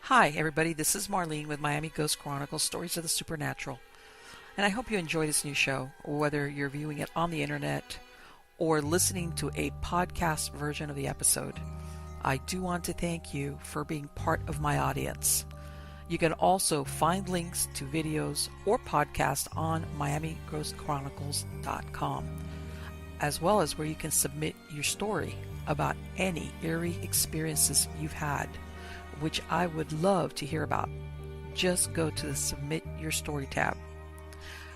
Hi, everybody. This is Marlene with Miami Ghost Chronicles Stories of the Supernatural. And I hope you enjoy this new show, whether you're viewing it on the internet or listening to a podcast version of the episode. I do want to thank you for being part of my audience. You can also find links to videos or podcasts on miamighostchronicles.com, as well as where you can submit your story about any eerie experiences you've had, which I would love to hear about. Just go to the Submit Your Story tab.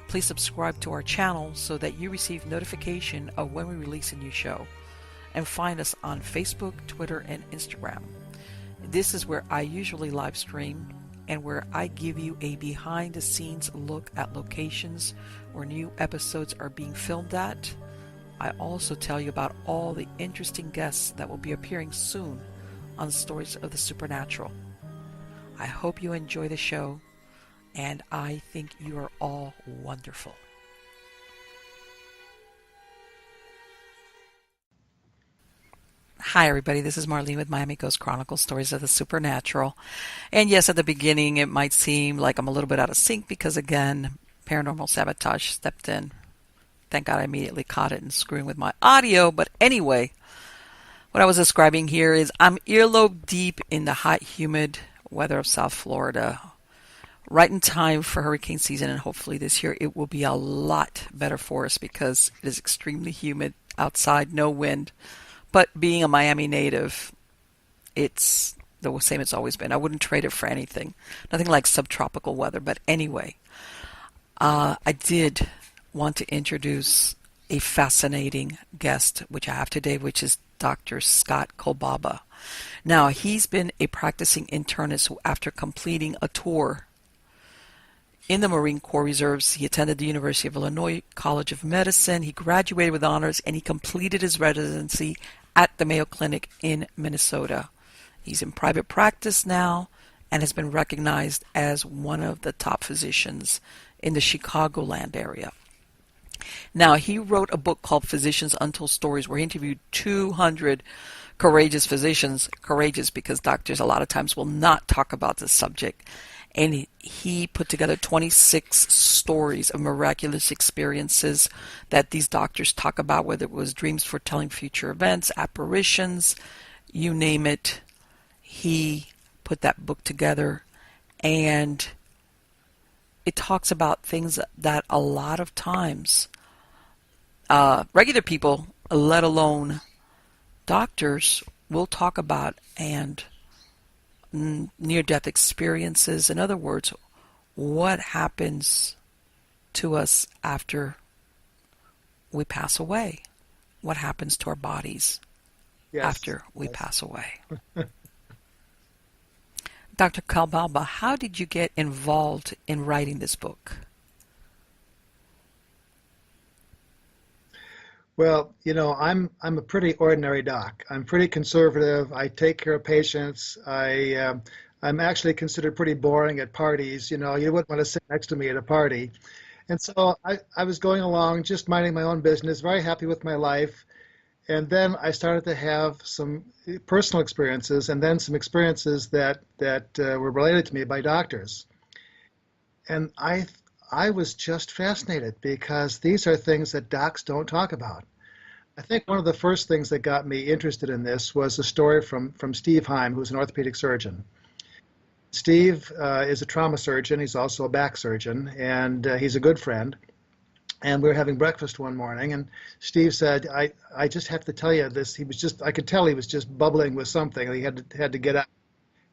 Please subscribe to our channel so that you receive notification of when we release a new show. And find us on Facebook, Twitter, and Instagram. This is where I usually live stream and where I give you a behind-the-scenes look at locations where new episodes are being filmed at. I also tell you about all the interesting guests that will be appearing soon on Stories of the Supernatural. I hope you enjoy the show, and I think you are all wonderful. Hi, everybody. This is Marlene with Miami Ghost Chronicles Stories of the Supernatural. And yes, at the beginning, it might seem like I'm a little bit out of sync because, again, paranormal sabotage stepped in. Thank God I immediately caught it and screwing with my audio. But anyway, what I was describing here is I'm earlobe deep in the hot, humid weather of South Florida, right in time for hurricane season, and hopefully this year it will be a lot better for us because it is extremely humid outside, no wind. But being a Miami native, it's the same it's always been. I wouldn't trade it for anything. Nothing like subtropical weather. But anyway, I did want to introduce a fascinating guest, which I have today, which is Dr. Scott Kolbaba. Now, he's been a practicing internist who, after completing a tour in the Marine Corps Reserves, he attended the University of Illinois College of Medicine. He graduated with honors, and he completed his residency at the Mayo Clinic in Minnesota. He's in private practice now and has been recognized as one of the top physicians in the Chicagoland area. Now, he wrote a book called Physicians' Untold Stories, where he interviewed 200 courageous physicians, courageous because doctors a lot of times will not talk about this subject. And he put together 26 stories of miraculous experiences that these doctors talk about, whether it was dreams foretelling future events, apparitions, you name it. He put that book together, and it talks about things that a lot of times regular people, let alone doctors, will talk about, and near-death experiences. In other words, what happens to us after we pass away? What happens to our bodies after we pass away? Dr. Kolbaba, how did you get involved in writing this book? Well, I'm a pretty ordinary doc. I'm pretty conservative. I take care of patients. I'm actually considered pretty boring at parties. You wouldn't want to sit next to me at a party. And so I was going along, just minding my own business, very happy with my life. And then I started to have some personal experiences, and then some experiences that were related to me by doctors. And I was just fascinated because these are things that docs don't talk about. I think one of the first things that got me interested in this was a story from Steve Heim, who's an orthopedic surgeon. Steve is a trauma surgeon. He's also a back surgeon, and he's a good friend. And we were having breakfast one morning, and Steve said, I just have to tell you this. I could tell he was just bubbling with something, and he had to get up.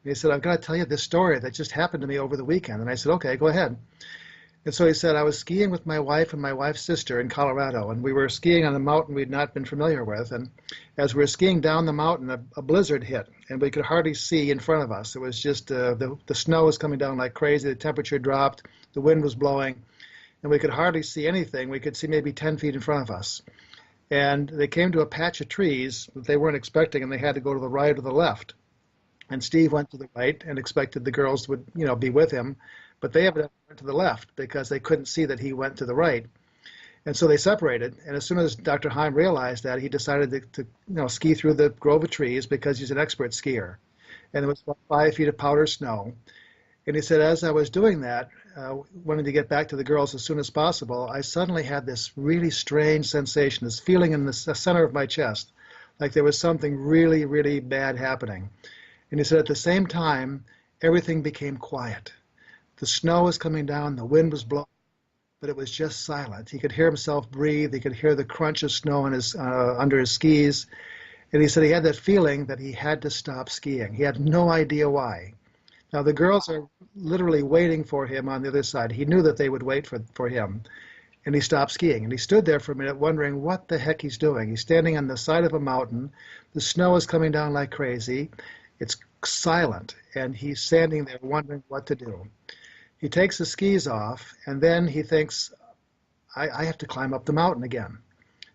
And he said, I've got to tell you this story that just happened to me over the weekend. And I said, okay, go ahead. And so he said, I was skiing with my wife and my wife's sister in Colorado, and we were skiing on a mountain we'd not been familiar with. And as we were skiing down the mountain, a blizzard hit, and we could hardly see in front of us. It was just the snow was coming down like crazy. The temperature dropped. The wind was blowing, and we could hardly see anything. We could see maybe 10 feet in front of us. And they came to a patch of trees that they weren't expecting, and they had to go to the right or the left. And Steve went to the right and expected the girls would, be with him. But they evidently went to the left because they couldn't see that he went to the right. And so they separated. And as soon as Dr. Heim realized that, he decided to ski through the grove of trees because he's an expert skier. and it was about 5 feet of powder snow. And he said, as I was doing that, wanting to get back to the girls as soon as possible, I suddenly had this really strange sensation, this feeling in the center of my chest, like there was something really, really bad happening. And he said, at the same time, everything became quiet. The snow was coming down, the wind was blowing, but it was just silent. He could hear himself breathe. He could hear the crunch of snow on under his skis. And he said he had that feeling that he had to stop skiing. He had no idea why. Now, the girls are literally waiting for him on the other side. He knew that they would wait for him. And he stopped skiing. And he stood there for a minute wondering what the heck he's doing. He's standing on the side of a mountain. The snow is coming down like crazy. It's silent. And he's standing there wondering what to do. He takes the skis off, and then he thinks, I have to climb up the mountain again.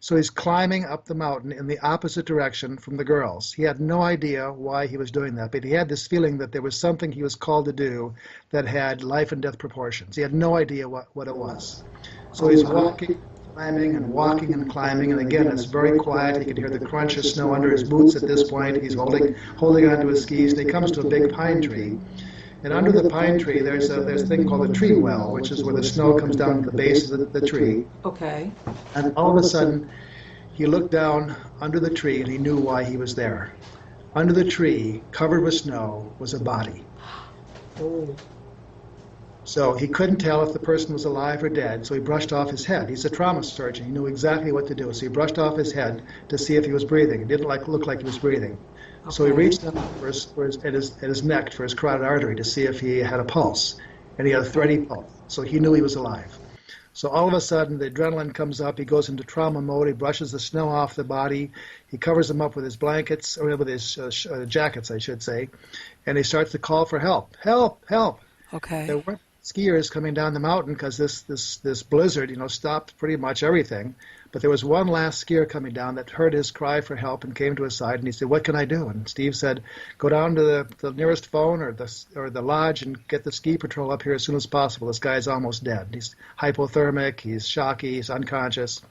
So he's climbing up the mountain in the opposite direction from the girls. He had no idea why he was doing that, but he had this feeling that there was something he was called to do that had life and death proportions. He had no idea what it was. So he's walking, climbing, and walking and climbing, and again, it's very quiet. He could hear the crunch of snow under his boots at this point. He's holding onto his skis, and he comes to a big pine tree. And under the pine tree, there's a thing called a tree well, which is where the snow comes down to the base of the tree. Okay. And all of a sudden, he looked down under the tree, and he knew why he was there. Under the tree, covered with snow, was a body. Oh. So he couldn't tell if the person was alive or dead, so he brushed off his head. He's a trauma surgeon. He knew exactly what to do. So he brushed off his head to see if he was breathing. It didn't look like he was breathing. Okay. So he reached down at his neck for his carotid artery to see if he had a pulse. And he had a thready pulse. So he knew he was alive. So all of a sudden, the adrenaline comes up. He goes into trauma mode. He brushes the snow off the body. He covers them up with his blankets, or with his jackets, I should say. And he starts to call for help. Help, help. Okay. There weren't skiers coming down the mountain because this blizzard, stopped pretty much everything. But there was one last skier coming down that heard his cry for help and came to his side, and he said, "What can I do?" And Steve said, "Go down to the nearest phone or the lodge and get the ski patrol up here as soon as possible. This guy's almost dead. He's hypothermic, he's shocky, he's unconscious."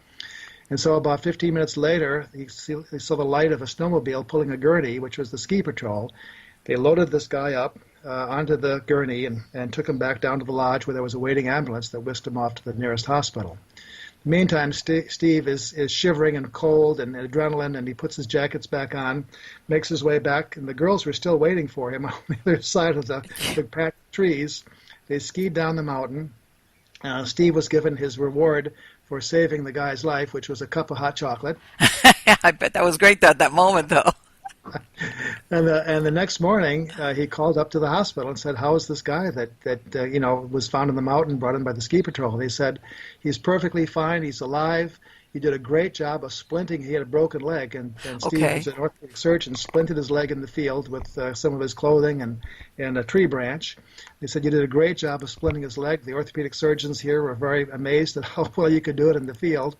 And so about 15 minutes later, he saw the light of a snowmobile pulling a gurney, which was the ski patrol. They loaded this guy up onto the gurney and took him back down to the lodge where there was a waiting ambulance that whisked him off to the nearest hospital. Meantime, Steve is shivering and cold and adrenaline, and he puts his jackets back on, makes his way back, and the girls were still waiting for him on the other side of the patch of trees. They skied down the mountain. Steve was given his reward for saving the guy's life, which was a cup of hot chocolate. I bet that was great at that moment, though. And the next morning, he called up to the hospital and said, "How is this guy that was found in the mountain, brought in by the ski patrol?" They said, "He's perfectly fine. He's alive. You did a great job of splinting." He had a broken leg, and Steve was an orthopedic surgeon, splinted his leg in the field with some of his clothing and a tree branch. They said, "You did a great job of splinting his leg." The orthopedic surgeons here were very amazed at how well you could do it in the field.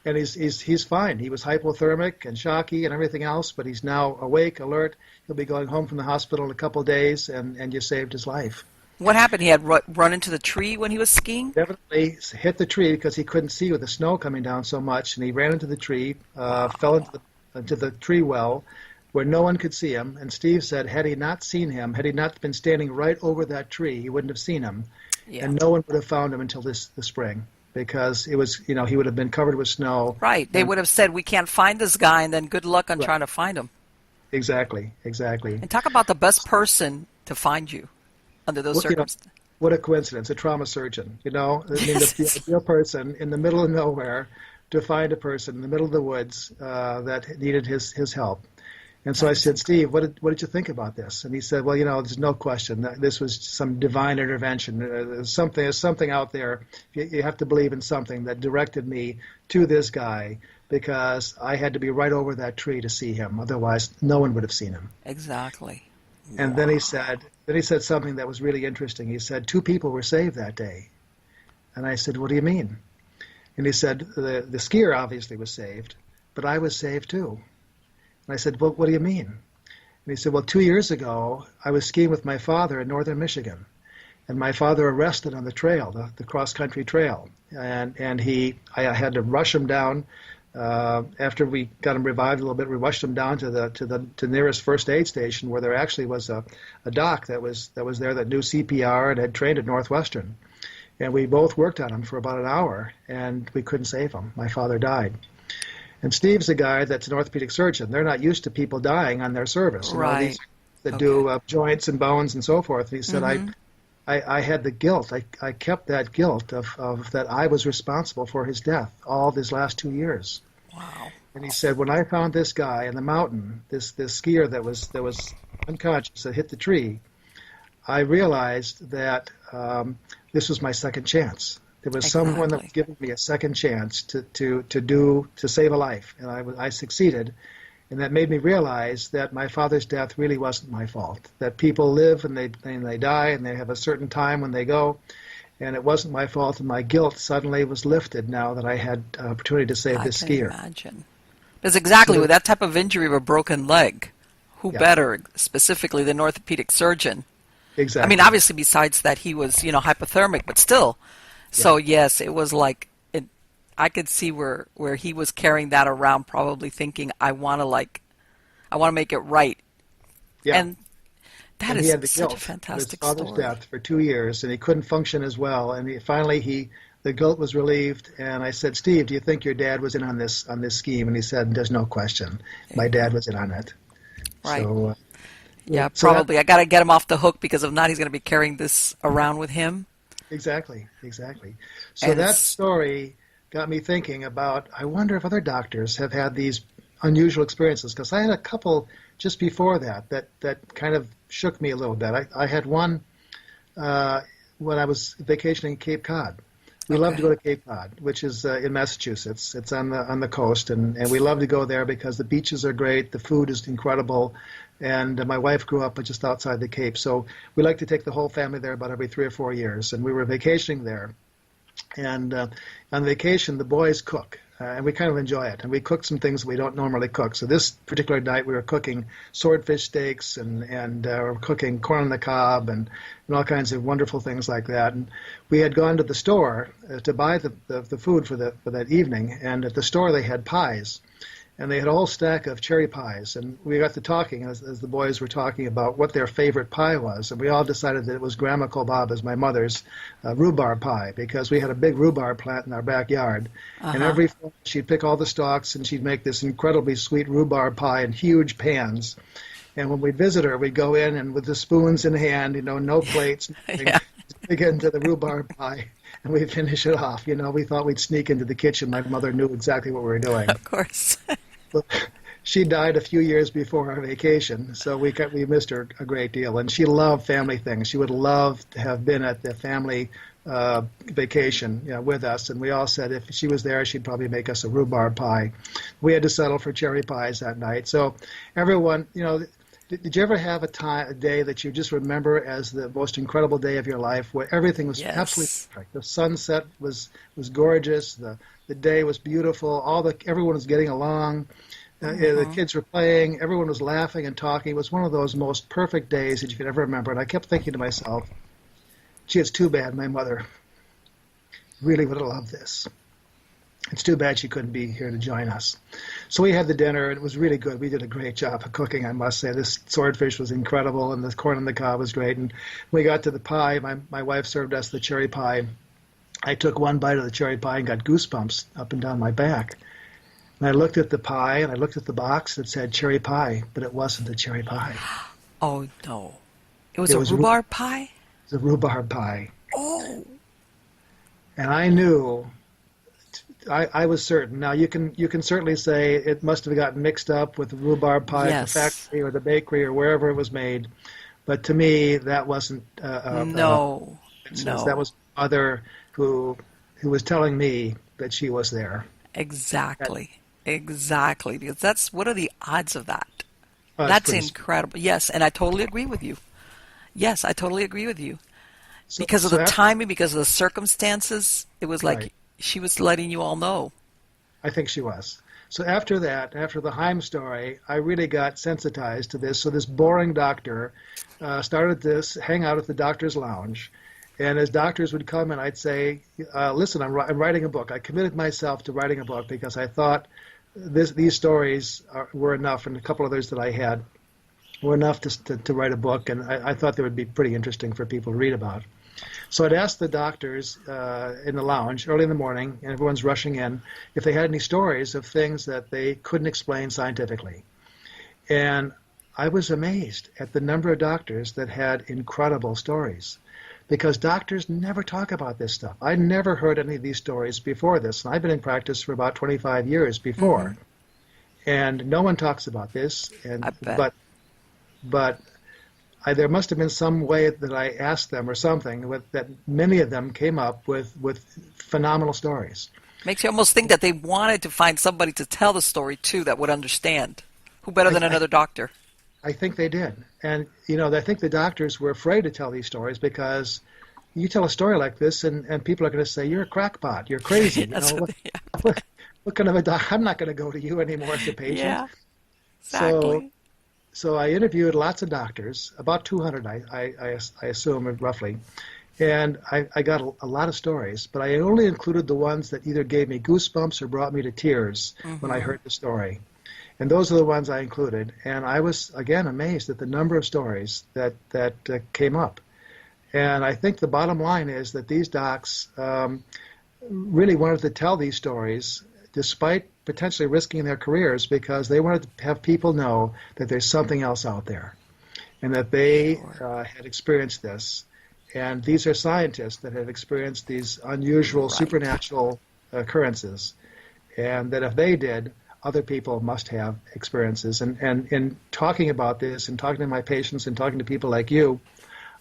And he's fine. He was hypothermic and shocky and everything else, but he's now awake, alert. He'll be going home from the hospital in a couple of days, and you saved his life. What happened? He had run into the tree when he was skiing? Definitely hit the tree because he couldn't see with the snow coming down so much, and he ran into the tree, fell into the tree well where no one could see him. And Steve said had he not seen him, had he not been standing right over that tree, he wouldn't have seen him. Yeah. And no one would have found him until the spring. Because it was, he would have been covered with snow. Right. They would have said, "We can't find this guy," and then good luck on trying to find him. Exactly. And talk about the best person to find you under those circumstances. What a coincidence, a trauma surgeon. The ideal person in the middle of nowhere to find a person in the middle of the woods that needed his help. And so I said, "Steve, what did you think about this?" And he said, "Well, there's no question that this was some divine intervention. There's something out there. You have to believe in something that directed me to this guy because I had to be right over that tree to see him. Otherwise, no one would have seen him." Exactly. And then he said something that was really interesting. He said, 2 people were saved that day. And I said, "What do you mean?" And he said, the skier obviously was saved, but I was saved too. And I said, "Well, what do you mean?" And he said, "Well, 2 years ago, I was skiing with my father in northern Michigan, and my father arrested on the trail, the cross-country trail. And I had to rush him down After we got him revived a little bit, we rushed him down to the nearest first aid station, where there actually was a doc that was there that knew CPR and had trained at Northwestern. And we both worked on him for about an hour, and we couldn't save him. My father died. And Steve's a guy that's an orthopedic surgeon. They're not used to people dying on their service. You know, these that do joints and bones and so forth. And he said, I had the guilt. I kept that guilt of that I was responsible for his death all these last 2 years. Wow. And he said, when I found this guy in the mountain, this skier that was unconscious, that hit the tree, I realized that this was my second chance. There was someone that was giving me a second chance to save a life, and I succeeded. And that made me realize that my father's death really wasn't my fault. That people live and they die, and they have a certain time when they go, and it wasn't my fault. And my guilt suddenly was lifted now that I had an opportunity to save this skier. I can imagine. Because exactly with that type of injury of a broken leg, who better, specifically the orthopedic surgeon? Exactly. I mean, obviously, besides that, he was, hypothermic, but still. So yes, it was like I could see where he was carrying that around, probably thinking, I want to make it right. Yeah. And that is such a fantastic story. His father's death for 2 years, and he couldn't function as well. And the guilt was relieved. And I said, Steve, do you think your dad was in on this scheme? And he said, there's no question. My dad was in on it. Right. So, probably. I got to get him off the hook, because if not, he's going to be carrying this around with him. Exactly. So that story got me thinking about, I wonder if other doctors have had these unusual experiences, because I had a couple just before that kind of shook me a little bit. I had one when I was vacationing in Cape Cod. We love to go to Cape Cod, which is in Massachusetts. It's on the coast, and we love to go there because the beaches are great, the food is incredible, and my wife grew up just outside the Cape. So we like to take the whole family there about every 3 or 4 years, and we were vacationing there. And on vacation, the boys cook, and we kind of enjoy it. And we cooked some things we don't normally cook. So this particular night, we were cooking swordfish steaks, and we're cooking corn on the cob, and all kinds of wonderful things like that. And we had gone to the store to buy the food for that evening, and at the store they had pies. And they had a whole stack of cherry pies, and we got to talking as the boys were talking about what their favorite pie was, and we all decided that it was Grandma Kolbaba's, my mother's, rhubarb pie, because we had a big rhubarb plant in our backyard, and every fall she'd pick all the stalks, and she'd make this incredibly sweet rhubarb pie in huge pans. And when we'd visit her, we'd go in, and with the spoons in hand, no plates, nothing, we get into the rhubarb pie, and we'd finish it off. We thought we'd sneak into the kitchen. My mother knew exactly what we were doing. Of course. She died a few years before our vacation, so we missed her a great deal. And she loved family things. She would love to have been at the family vacation with us. And we all said if she was there, she'd probably make us a rhubarb pie. We had to settle for cherry pies that night. So everyone, did you ever have a day that you just remember as the most incredible day of your life, where everything was absolutely perfect? The sunset was gorgeous. The day was beautiful. Everyone was getting along. The kids were playing. Everyone was laughing and talking. It was one of those most perfect days that you could ever remember. And I kept thinking to myself, gee, it's too bad my mother really would have loved this. It's too bad she couldn't be here to join us. So we had the dinner, and it was really good. We did a great job of cooking, I must say. This swordfish was incredible, and the corn on the cob was great. And we got to the pie. My wife served us the cherry pie. I took one bite of the cherry pie and got goosebumps up and down my back. And I looked at the pie, and I looked at the box that said cherry pie, but it wasn't a cherry pie. Oh, no. It was a rhubarb pie? It was a rhubarb pie. Oh. And I knew... I was certain. Now you can certainly say it must have gotten mixed up with the rhubarb pie at the factory or the bakery or wherever it was made, but to me that wasn't. No. That was mother who was telling me that she was there. Exactly. Because what are the odds of that? That's incredible. Yes, and I totally agree with you. Yes, I totally agree with you. Because of the timing, because of the circumstances, it was like. Right. She was letting you all know. I think she was. So after that, after the Heim story, I really got sensitized to this. So this boring doctor started to hang out at the doctor's lounge, And as doctors would come and I'd say, listen, I'm writing a book. I committed myself to writing a book because I thought these stories were enough, and a couple others that I had were enough to write a book, and I thought they would be pretty interesting for people to read about. So I'd ask the doctors in the lounge early in the morning, and everyone's rushing in, if they had any stories of things that they couldn't explain scientifically. And I was amazed at the number of doctors that had incredible stories, because doctors never talk about this stuff. I never heard any of these stories before this, and I've been in practice for about 25 years before, and no one talks about this. And I bet. but there must have been some way that I asked them or something that many of them came up with phenomenal stories. Makes you almost think that they wanted to find somebody to tell the story to that would understand. Who better than another doctor? I think they did. And, I think the doctors were afraid to tell these stories because you tell a story like this and people are going to say, you're a crackpot, you're crazy. What kind of a doc? I'm not going to go to you anymore as a patient. Yeah, exactly. So I interviewed lots of doctors, about 200, I assume, roughly. And I got a lot of stories, but I only included the ones that either gave me goosebumps or brought me to tears when I heard the story. And those are the ones I included. And I was, again, amazed at the number of stories that came up. And I think the bottom line is that these docs really wanted to tell these stories despite potentially risking their careers, because they wanted to have people know that there's something else out there and that they had experienced this. And these are scientists that have experienced these unusual supernatural occurrences, and that if they did, other people must have experiences. And in talking about this and talking to my patients and talking to people like you,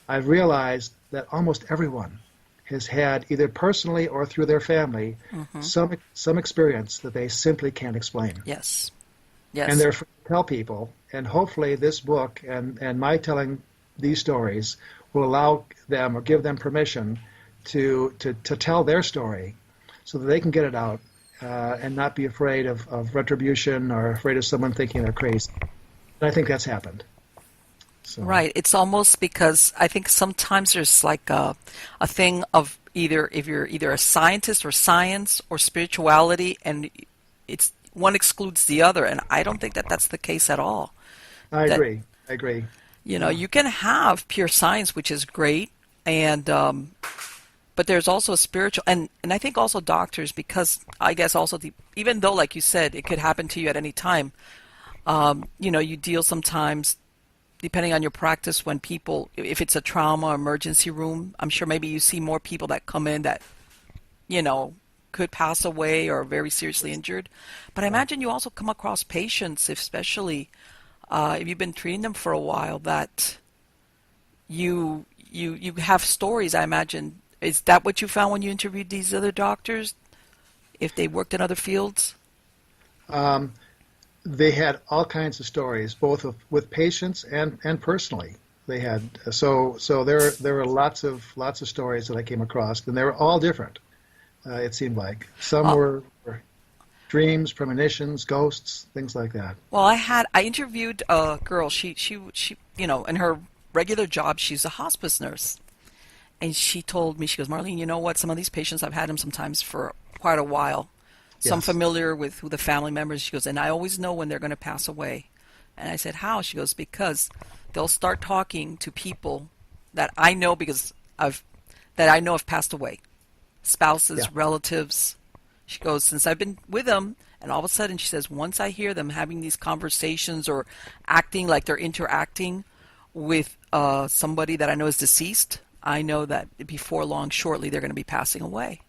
I've realized that almost everyone has had, either personally or through their family, some experience that they simply can't explain. Yes. And they're afraid to tell people. And hopefully this book and my telling these stories will allow them or give them permission to tell their story so that they can get it out and not be afraid of retribution or afraid of someone thinking they're crazy. And I think that's happened. So. Right. It's almost because I think sometimes there's like a thing of either, if you're either a scientist or science or spirituality, and it's one excludes the other. And I don't think that that's the case at all. I agree. You can have pure science, which is great, and but there's also a spiritual, and I think also doctors, because I guess also even though, like you said, it could happen to you at any time, you deal sometimes, depending on your practice, when people, if it's a trauma or emergency room, I'm sure maybe you see more people that come in that, could pass away or are very seriously injured. But I imagine you also come across patients, especially if you've been treating them for a while, that you have stories, I imagine. Is that what you found when you interviewed these other doctors, if they worked in other fields? They had all kinds of stories, both with patients and personally. They had so there were lots of stories that I came across, and they were all different. It seemed like some were dreams, premonitions, ghosts, things like that. Well, I interviewed a girl. She in her regular job, she's a hospice nurse, and she told me, she goes, Marlene, you know what? Some of these patients, I've had them sometimes for quite a while. So I'm familiar with who the family members. She goes, and I always know when they're going to pass away. And I said, how? She goes, because they'll start talking to people that I know have passed away, spouses, relatives. She goes, since I've been with them, and all of a sudden, she says, once I hear them having these conversations or acting like they're interacting with somebody that I know is deceased, I know that before long, shortly, they're going to be passing away.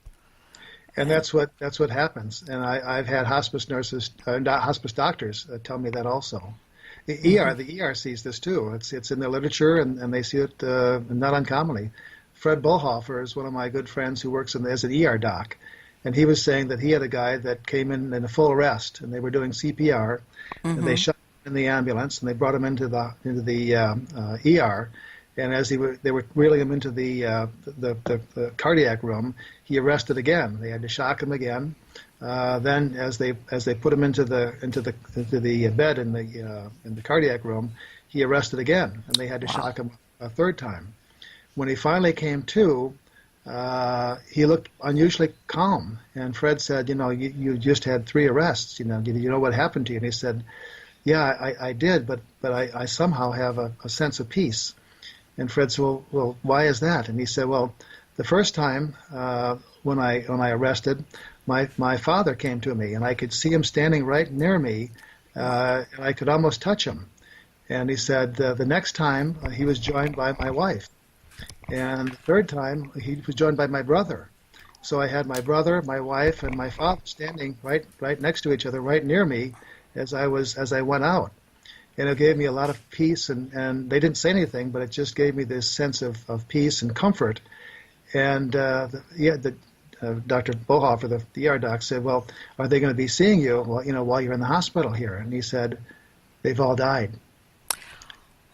And that's what happens. And I've had hospice nurses, hospice doctors tell me that also. The ER sees this too. It's in the literature, and they see it not uncommonly. Fred Bullhofer is one of my good friends who works as an ER doc, and he was saying that he had a guy that came in a full arrest, and they were doing CPR, and they shot him in the ambulance, and they brought him into the ER. And as they were wheeling him into the cardiac room, he arrested again. They had to shock him again. Then, as they put him into the bed in the cardiac room, he arrested again, and they had to shock him a third time. When he finally came to, he looked unusually calm. And Fred said, you just had 3 arrests. Do you know what happened to you? And he said, yeah, I did, but I somehow have a sense of peace. And Fred said, well, why is that? And he said, well, the first time when I arrested, my father came to me, and I could see him standing right near me, and I could almost touch him. And he said the next time he was joined by my wife, and the third time he was joined by my brother. So I had my brother, my wife, and my father standing right next to each other, right near me, as I went out. And it gave me a lot of peace, and they didn't say anything, but it just gave me this sense of peace and comfort. And Dr. Bohofer, the ER doc, said, well, are they going to be seeing you while you're in the hospital here? And he said, they've all died.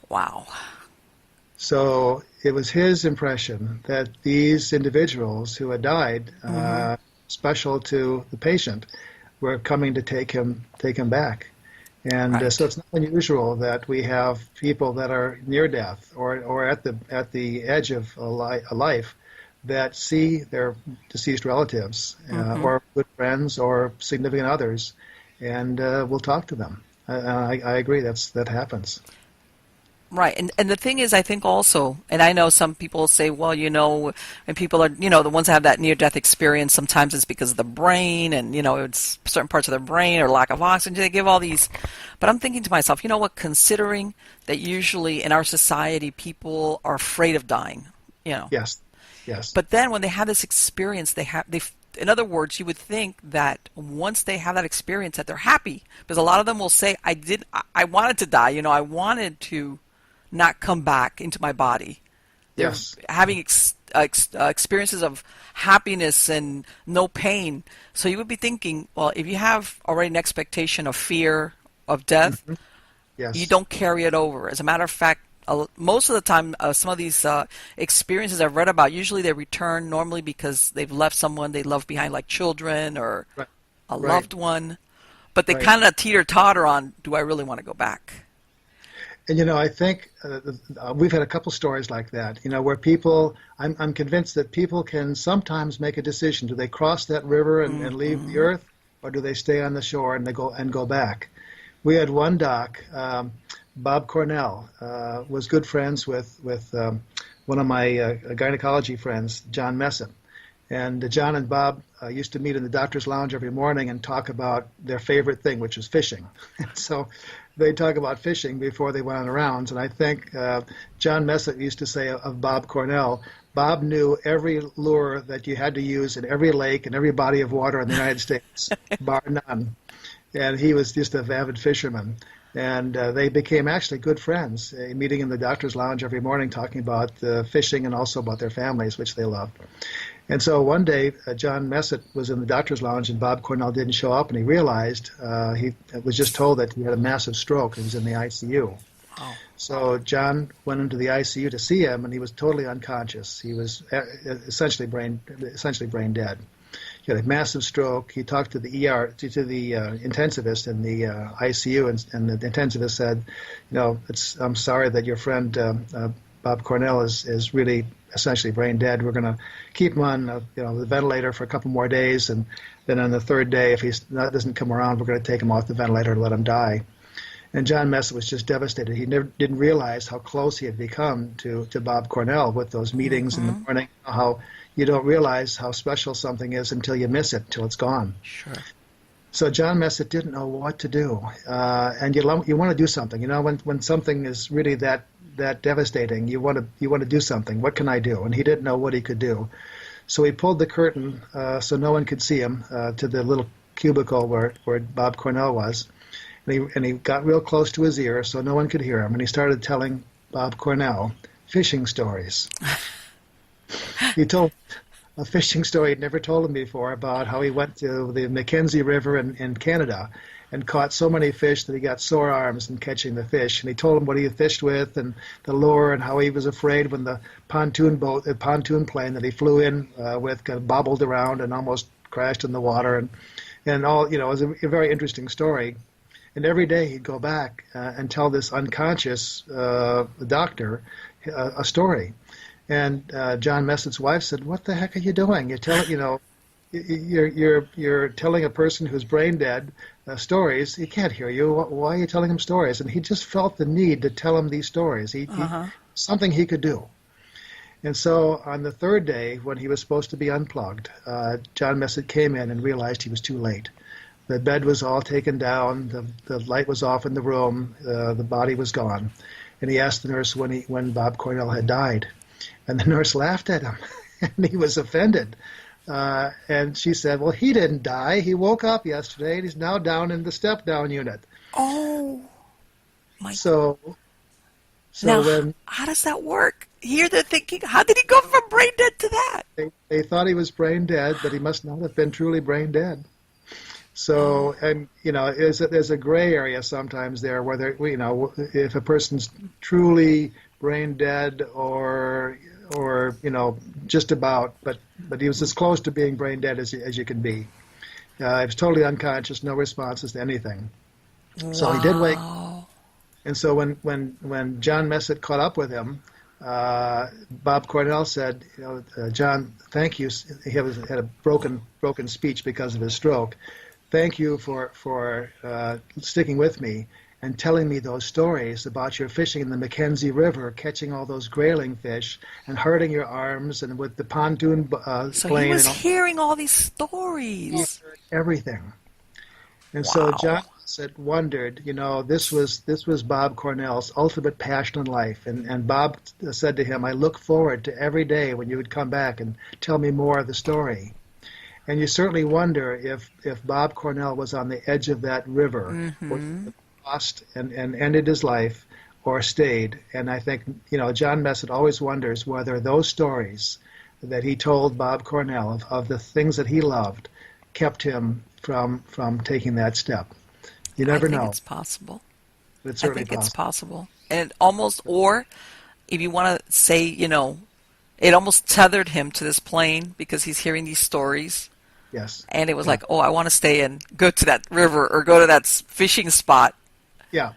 Wow. So it was his impression that these individuals who had died, special to the patient, were coming to take him back. And right. So it's not unusual that we have people that are near death or at the edge of a life that see their deceased relatives or good friends or significant others, and will talk to them. I agree that happens. Right. And the thing is, I think also, and I know some people say, well, and people are, the ones that have that near-death experience, sometimes it's because of the brain and, it's certain parts of the brain or lack of oxygen. They give all these. But I'm thinking to myself, you know what, considering that usually in our society people are afraid of dying, Yes. But then when they have this experience, in other words, you would think that once they have that experience that they're happy, because a lot of them will say, I wanted to die, I wanted to not come back into my body. They're Yes. having experiences of happiness and no pain. So you would be thinking, well, if you have already an expectation of fear of death, Yes. you don't carry it over. As a matter of fact, most of the time, some of these experiences I've read about, usually they return normally because they've left someone they love behind, like children or a loved one. But they kind of teeter-totter on, do I really want to go back? And I think we've had a couple stories like that. Where people, I'm convinced that people can sometimes make a decision: do they cross that river and leave the earth, or do they stay on the shore and they go back? We had one doc, Bob Cornell, was good friends with one of my gynecology friends, John Messett. And John and Bob used to meet in the doctor's lounge every morning and talk about their favorite thing, which is fishing. So they'd talk about fishing before they went on the rounds. And I think John Messett used to say of Bob Cornell, Bob knew every lure that you had to use in every lake and every body of water in the United States, bar none. And he was just an avid fisherman. And they became actually good friends, meeting in the doctor's lounge every morning, talking about fishing and also about their families, which they loved. And so one day, John Messett was in the doctor's lounge, and Bob Cornell didn't show up, and he realized he was just told that he had a massive stroke and was in the ICU. Oh. So John went into the ICU to see him, and he was totally unconscious. He was essentially brain dead. He had a massive stroke. He talked to the intensivist in the ICU, and the intensivist said, I'm sorry that your friend Bob Cornell is really essentially brain dead. We're going to keep him on the ventilator for a couple more days, and then on the third day, if he doesn't come around, we're going to take him off the ventilator and let him die. And John Messett was just devastated. He didn't realize how close he had become to Bob Cornell with those meetings in the morning, how you don't realize how special something is until you miss it, until it's gone. Sure. So John Messett didn't know what to do. And you want to do something. When something is really that devastating, you want to do something. What can I do? And he didn't know what he could do. So he pulled the curtain so no one could see him to the little cubicle where Bob Cornell was. And he got real close to his ear so no one could hear him. And he started telling Bob Cornell fishing stories. He told a fishing story he'd never told him before about how he went to the Mackenzie River in Canada and caught so many fish that he got sore arms in catching the fish. And he told him what he had fished with and the lure and how he was afraid when the pontoon plane that he flew in with kind of bobbled around and almost crashed in the water. And all, it was a very interesting story. And every day he'd go back and tell this unconscious doctor a story. And John Messett's wife said, "What the heck are you doing? You're telling, you're telling a person who's brain dead stories. He can't hear you. Why are you telling him stories?" And he just felt the need to tell him these stories. Something he could do. And so on the third day, when he was supposed to be unplugged, John Messett came in and realized he was too late. The bed was all taken down. The light was off in the room. The body was gone. And he asked the nurse when Bob Cornell had died. And the nurse laughed at him, and he was offended. And she said, "Well, he didn't die. He woke up yesterday, and he's now down in the step-down unit." Oh, my. So now, when how does that work? Here they're thinking, how did he go from brain dead to that? they thought he was brain dead, but he must not have been truly brain dead. So, and there's a gray area sometimes there, whether if a person's truly brain dead or just about, but he was as close to being brain dead as you can be. He was totally unconscious, no responses to anything. Wow. So he did wake. And so when John Messett caught up with him, Bob Cornell said, "John, thank you." He had a broken speech because of his stroke. "Thank you for sticking with me and telling me those stories about your fishing in the Mackenzie River, catching all those grayling fish and hurting your arms, and with the pontoon So plane." he was hearing all these stories. Everything. And Wow. so John Messett wondered, this was Bob Cornell's ultimate passion in life. And Bob said to him, "I look forward to every day when you would come back and tell me more of the story." And you certainly wonder if Bob Cornell was on the edge of that river, lost and ended his life, or stayed. And I think, John Messett always wonders whether those stories that he told Bob Cornell of the things that he loved kept him from taking that step. You never know. I think it's possible. It's I certainly think it's possible. possible. And almost, or if you want to say, it almost tethered him to this plane because he's hearing these stories. Yes. And it was like, oh, I want to stay and go to that river or go to that fishing spot. Yeah.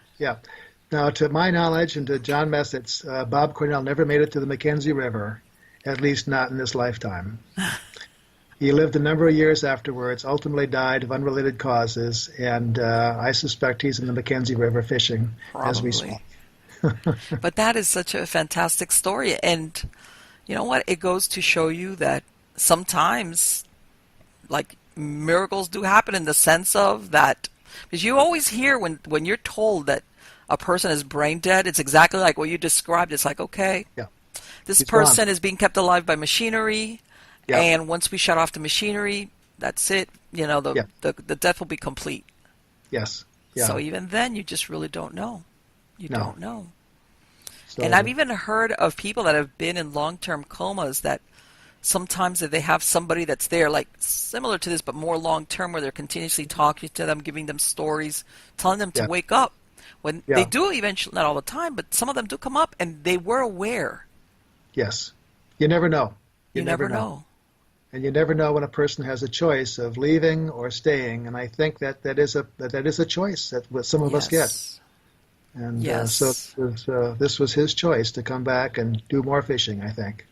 Now, to my knowledge and to John Messett's, Bob Cornell never made it to the Mackenzie River, at least not in this lifetime. He lived a number of years afterwards, ultimately died of unrelated causes, and I suspect he's in the Mackenzie River fishing as we speak. But that is such a fantastic story. And you know what? It goes to show you that sometimes, like, miracles do happen in the sense of that. Because you always hear when you're told that a person is brain dead, it's exactly like what you described. It's like, okay, this person is being kept alive by machinery. Yeah. And once we shut off the machinery, that's it. The death will be complete. Yes. Yeah. So even then, you just really don't know. You don't know. So, and I've even heard of people that have been in long-term comas that sometimes if they have somebody that's there, like similar to this, but more long-term, where they're continuously talking to them, giving them stories, telling them to wake up. When they do eventually, not all the time, but some of them do come up and they were aware. Yes. You never know. You never know. And you never know when a person has a choice of leaving or staying, and I think that is a choice that some of us get. And so this was his choice to come back and do more fishing, I think.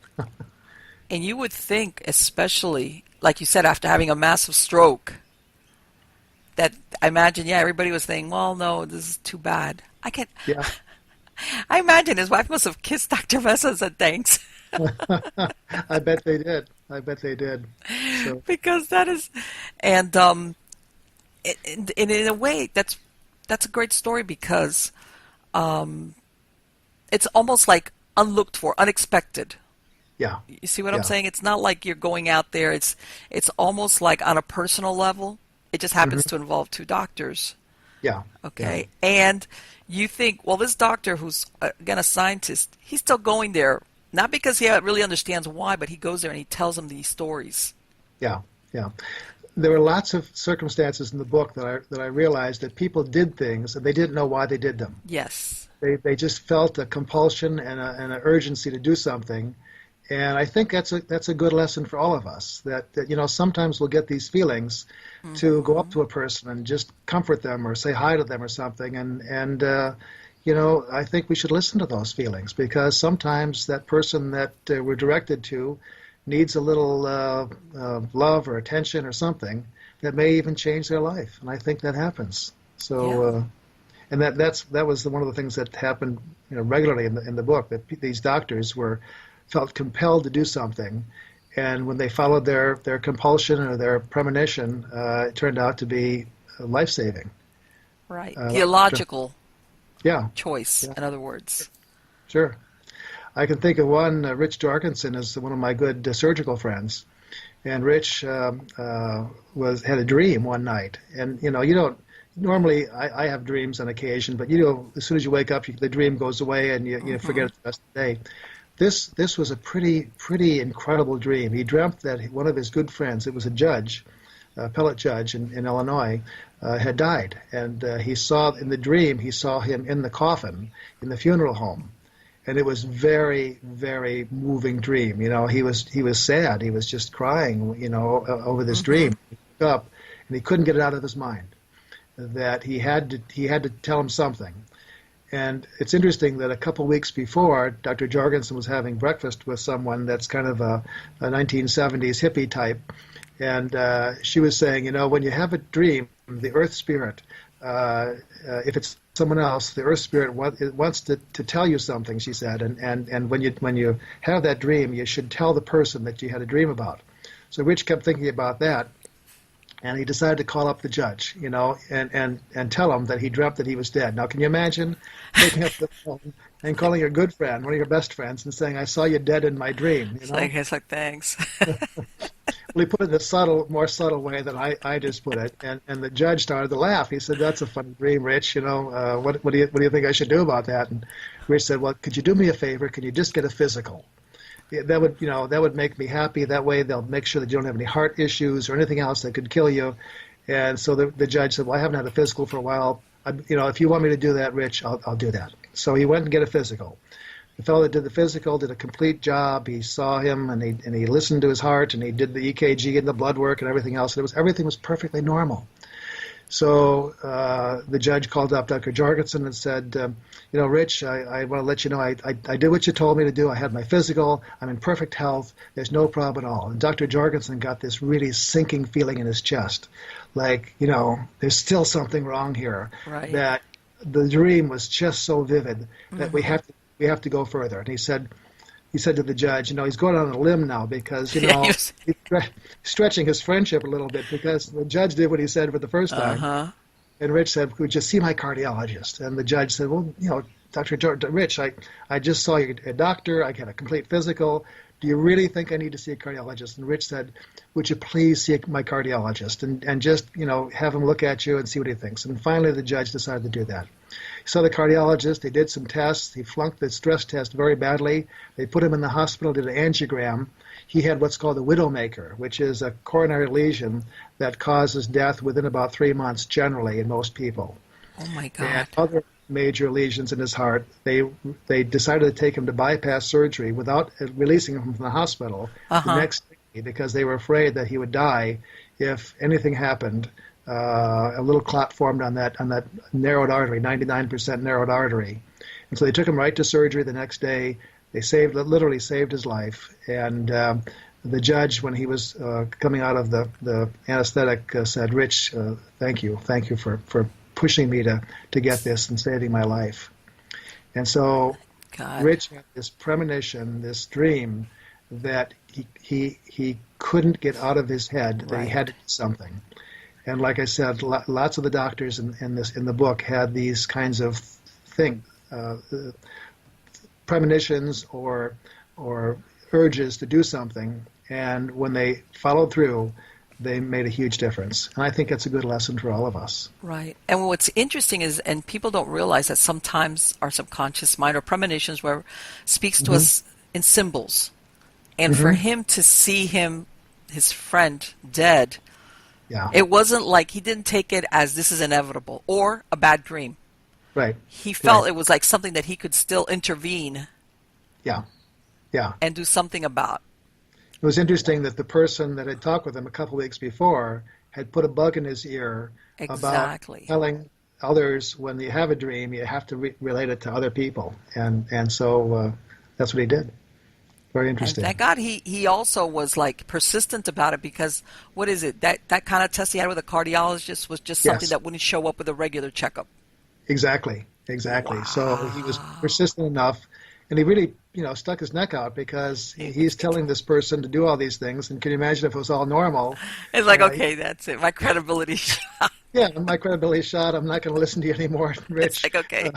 And you would think, especially, like you said, after having a massive stroke, that I imagine, everybody was saying, well, no, this is too bad. I can't. Yeah. I imagine his wife must have kissed Dr. Messa and said thanks. I bet they did. So. Because that is, and in a way, that's a great story because it's almost like unlooked for, unexpected. Yeah. You see what I'm saying? It's not like you're going out there. It's almost like on a personal level. It just happens to involve two doctors. Yeah. Okay. Yeah. And you think, well, this doctor who's, again, a scientist, he's still going there. Not because he really understands why, but he goes there and he tells them these stories. Yeah. There were lots of circumstances in the book that I realized that people did things and they didn't know why they did them. Yes. They just felt a compulsion and an urgency to do something. And I think that's a good lesson for all of us, that sometimes we'll get these feelings to go up to a person and just comfort them or say hi to them or something. And I think we should listen to those feelings, because sometimes that person that we're directed to needs a little love or attention or something that may even change their life, and I think that happens. Yeah. So, and that was one of the things that happened, regularly in the book. That these doctors felt compelled to do something, and when they followed their compulsion or their premonition, it turned out to be life saving. Right. The illogical Yeah, choice, yeah, in other words. sure. I can think of one. Rich Jorgensen is one of my good surgical friends, and Rich had a dream one night, and you don't normally. I have dreams on occasion, but as soon as you wake up, the dream goes away, and you forget it the rest of the day. This was a pretty incredible dream. He dreamt that one of his good friends, it was a judge, appellate judge in Illinois, had died, and he saw in the dream him in the coffin in the funeral home. And it was very, very moving dream. He was sad. He was just crying, over this dream. He woke up, and he couldn't get it out of his mind that he had to tell him something. And it's interesting that a couple weeks before, Dr. Jorgensen was having breakfast with someone that's kind of a 1970s hippie type, and she was saying, when you have a dream, the Earth Spirit, if it's someone else, the Earth Spirit wants to tell you something, she said, and when you have that dream, you should tell the person that you had a dream about. So Rich kept thinking about that, and he decided to call up the judge, and tell him that he dreamt that he was dead. Now, can you imagine picking up the phone and calling your good friend, one of your best friends, and saying, "I saw you dead in my dream"? It's like thanks. Well, he put it in a more subtle way than I just put it, and the judge started to laugh. He said, "That's a funny dream, Rich. What do you think I should do about that?" And Rich said, "Well, could you do me a favor? Can you just get a physical? Yeah, that would make me happy. That way, they'll make sure that you don't have any heart issues or anything else that could kill you." And so the judge said, "Well, I haven't had a physical for a while. If you want me to do that, Rich, I'll do that." So he went and get a physical. The fellow that did the physical did a complete job. He saw him, and he listened to his heart, and he did the EKG and the blood work and everything else. Everything was perfectly normal. So the judge called up Dr. Jorgensen and said, Rich, I want to let you know I did what you told me to do. I had my physical. I'm in perfect health. There's no problem at all. And Dr. Jorgensen got this really sinking feeling in his chest, like, there's still something wrong here. Right. That the dream was just so vivid that we have to go further. And he said to the judge, he's going on a limb now because, he's stretching his friendship a little bit, because the judge did what he said for the first time. And Rich said, "Would you see my cardiologist?" And the judge said, "Well, Rich, I just saw your doctor. I had a complete physical. Do you really think I need to see a cardiologist?" And Rich said, "Would you please see my cardiologist and just, have him look at you and see what he thinks?" And finally, the judge decided to do that. He saw the cardiologist. They did some tests. He flunked the stress test very badly. They put him in the hospital, did an angiogram. He had what's called a widowmaker, which is a coronary lesion that causes death within about 3 months, generally, in most people. Oh, my God. And other major lesions in his heart, they decided to take him to bypass surgery without releasing him from the hospital the next day, because they were afraid that he would die if anything happened. A little clot formed on that narrowed artery, 99% narrowed artery. And so they took him right to surgery the next day. They literally saved his life. And the judge, when he was coming out of the anesthetic, said, "Rich, thank you for pushing me to get this and saving my life." And so God. Rich had this premonition, this dream that he couldn't get out of his head, that he had to do something. And like I said, lots of the doctors in the book had these kinds of things, premonitions or urges to do something, and when they followed through, they made a huge difference. And I think that's a good lesson for all of us. Right. And what's interesting is, and people don't realize that sometimes our subconscious mind or premonitions speaks to us in symbols. And for him to see his friend dead, it wasn't like he didn't take it as this is inevitable or a bad dream. Right. He felt it was like something that he could still intervene. Yeah. And do something about. It was interesting that the person that had talked with him a couple weeks before had put a bug in his ear about others, when you have a dream, you have to relate it to other people, and so that's what he did. Very And interesting. thank God he also was like persistent about it, because what is it? That kind of test he had with a cardiologist was just something Yes, that wouldn't show up with a regular checkup. exactly, exactly. So he was Wow. persistent enough, and he really, stuck his neck out because he's telling this person to do all these things. And can you imagine if it was all normal? It's like, okay, that's it. My credibility shot. Yeah, my credibility shot. I'm not going to listen to you anymore, It's Rich. like, okay,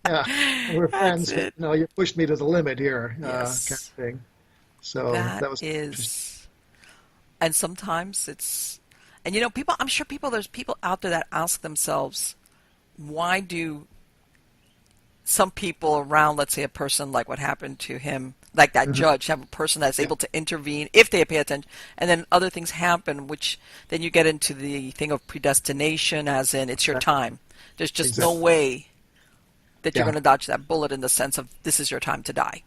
Yeah, we're that's friends, but it. you pushed me to the limit here, kind of Yes, thing. So that that was interesting. is. And sometimes it's, and people, I'm sure there's people out there that ask themselves, why do some people around, let's say a person like what happened to him, like that Hmm. judge, have a person that's Yeah, able to intervene if they pay attention, and then other things happen, which then you get into the thing of predestination, as in it's your time. There's just no exactly. way that you're Yeah, going to dodge that bullet, in the sense of this is your time to die.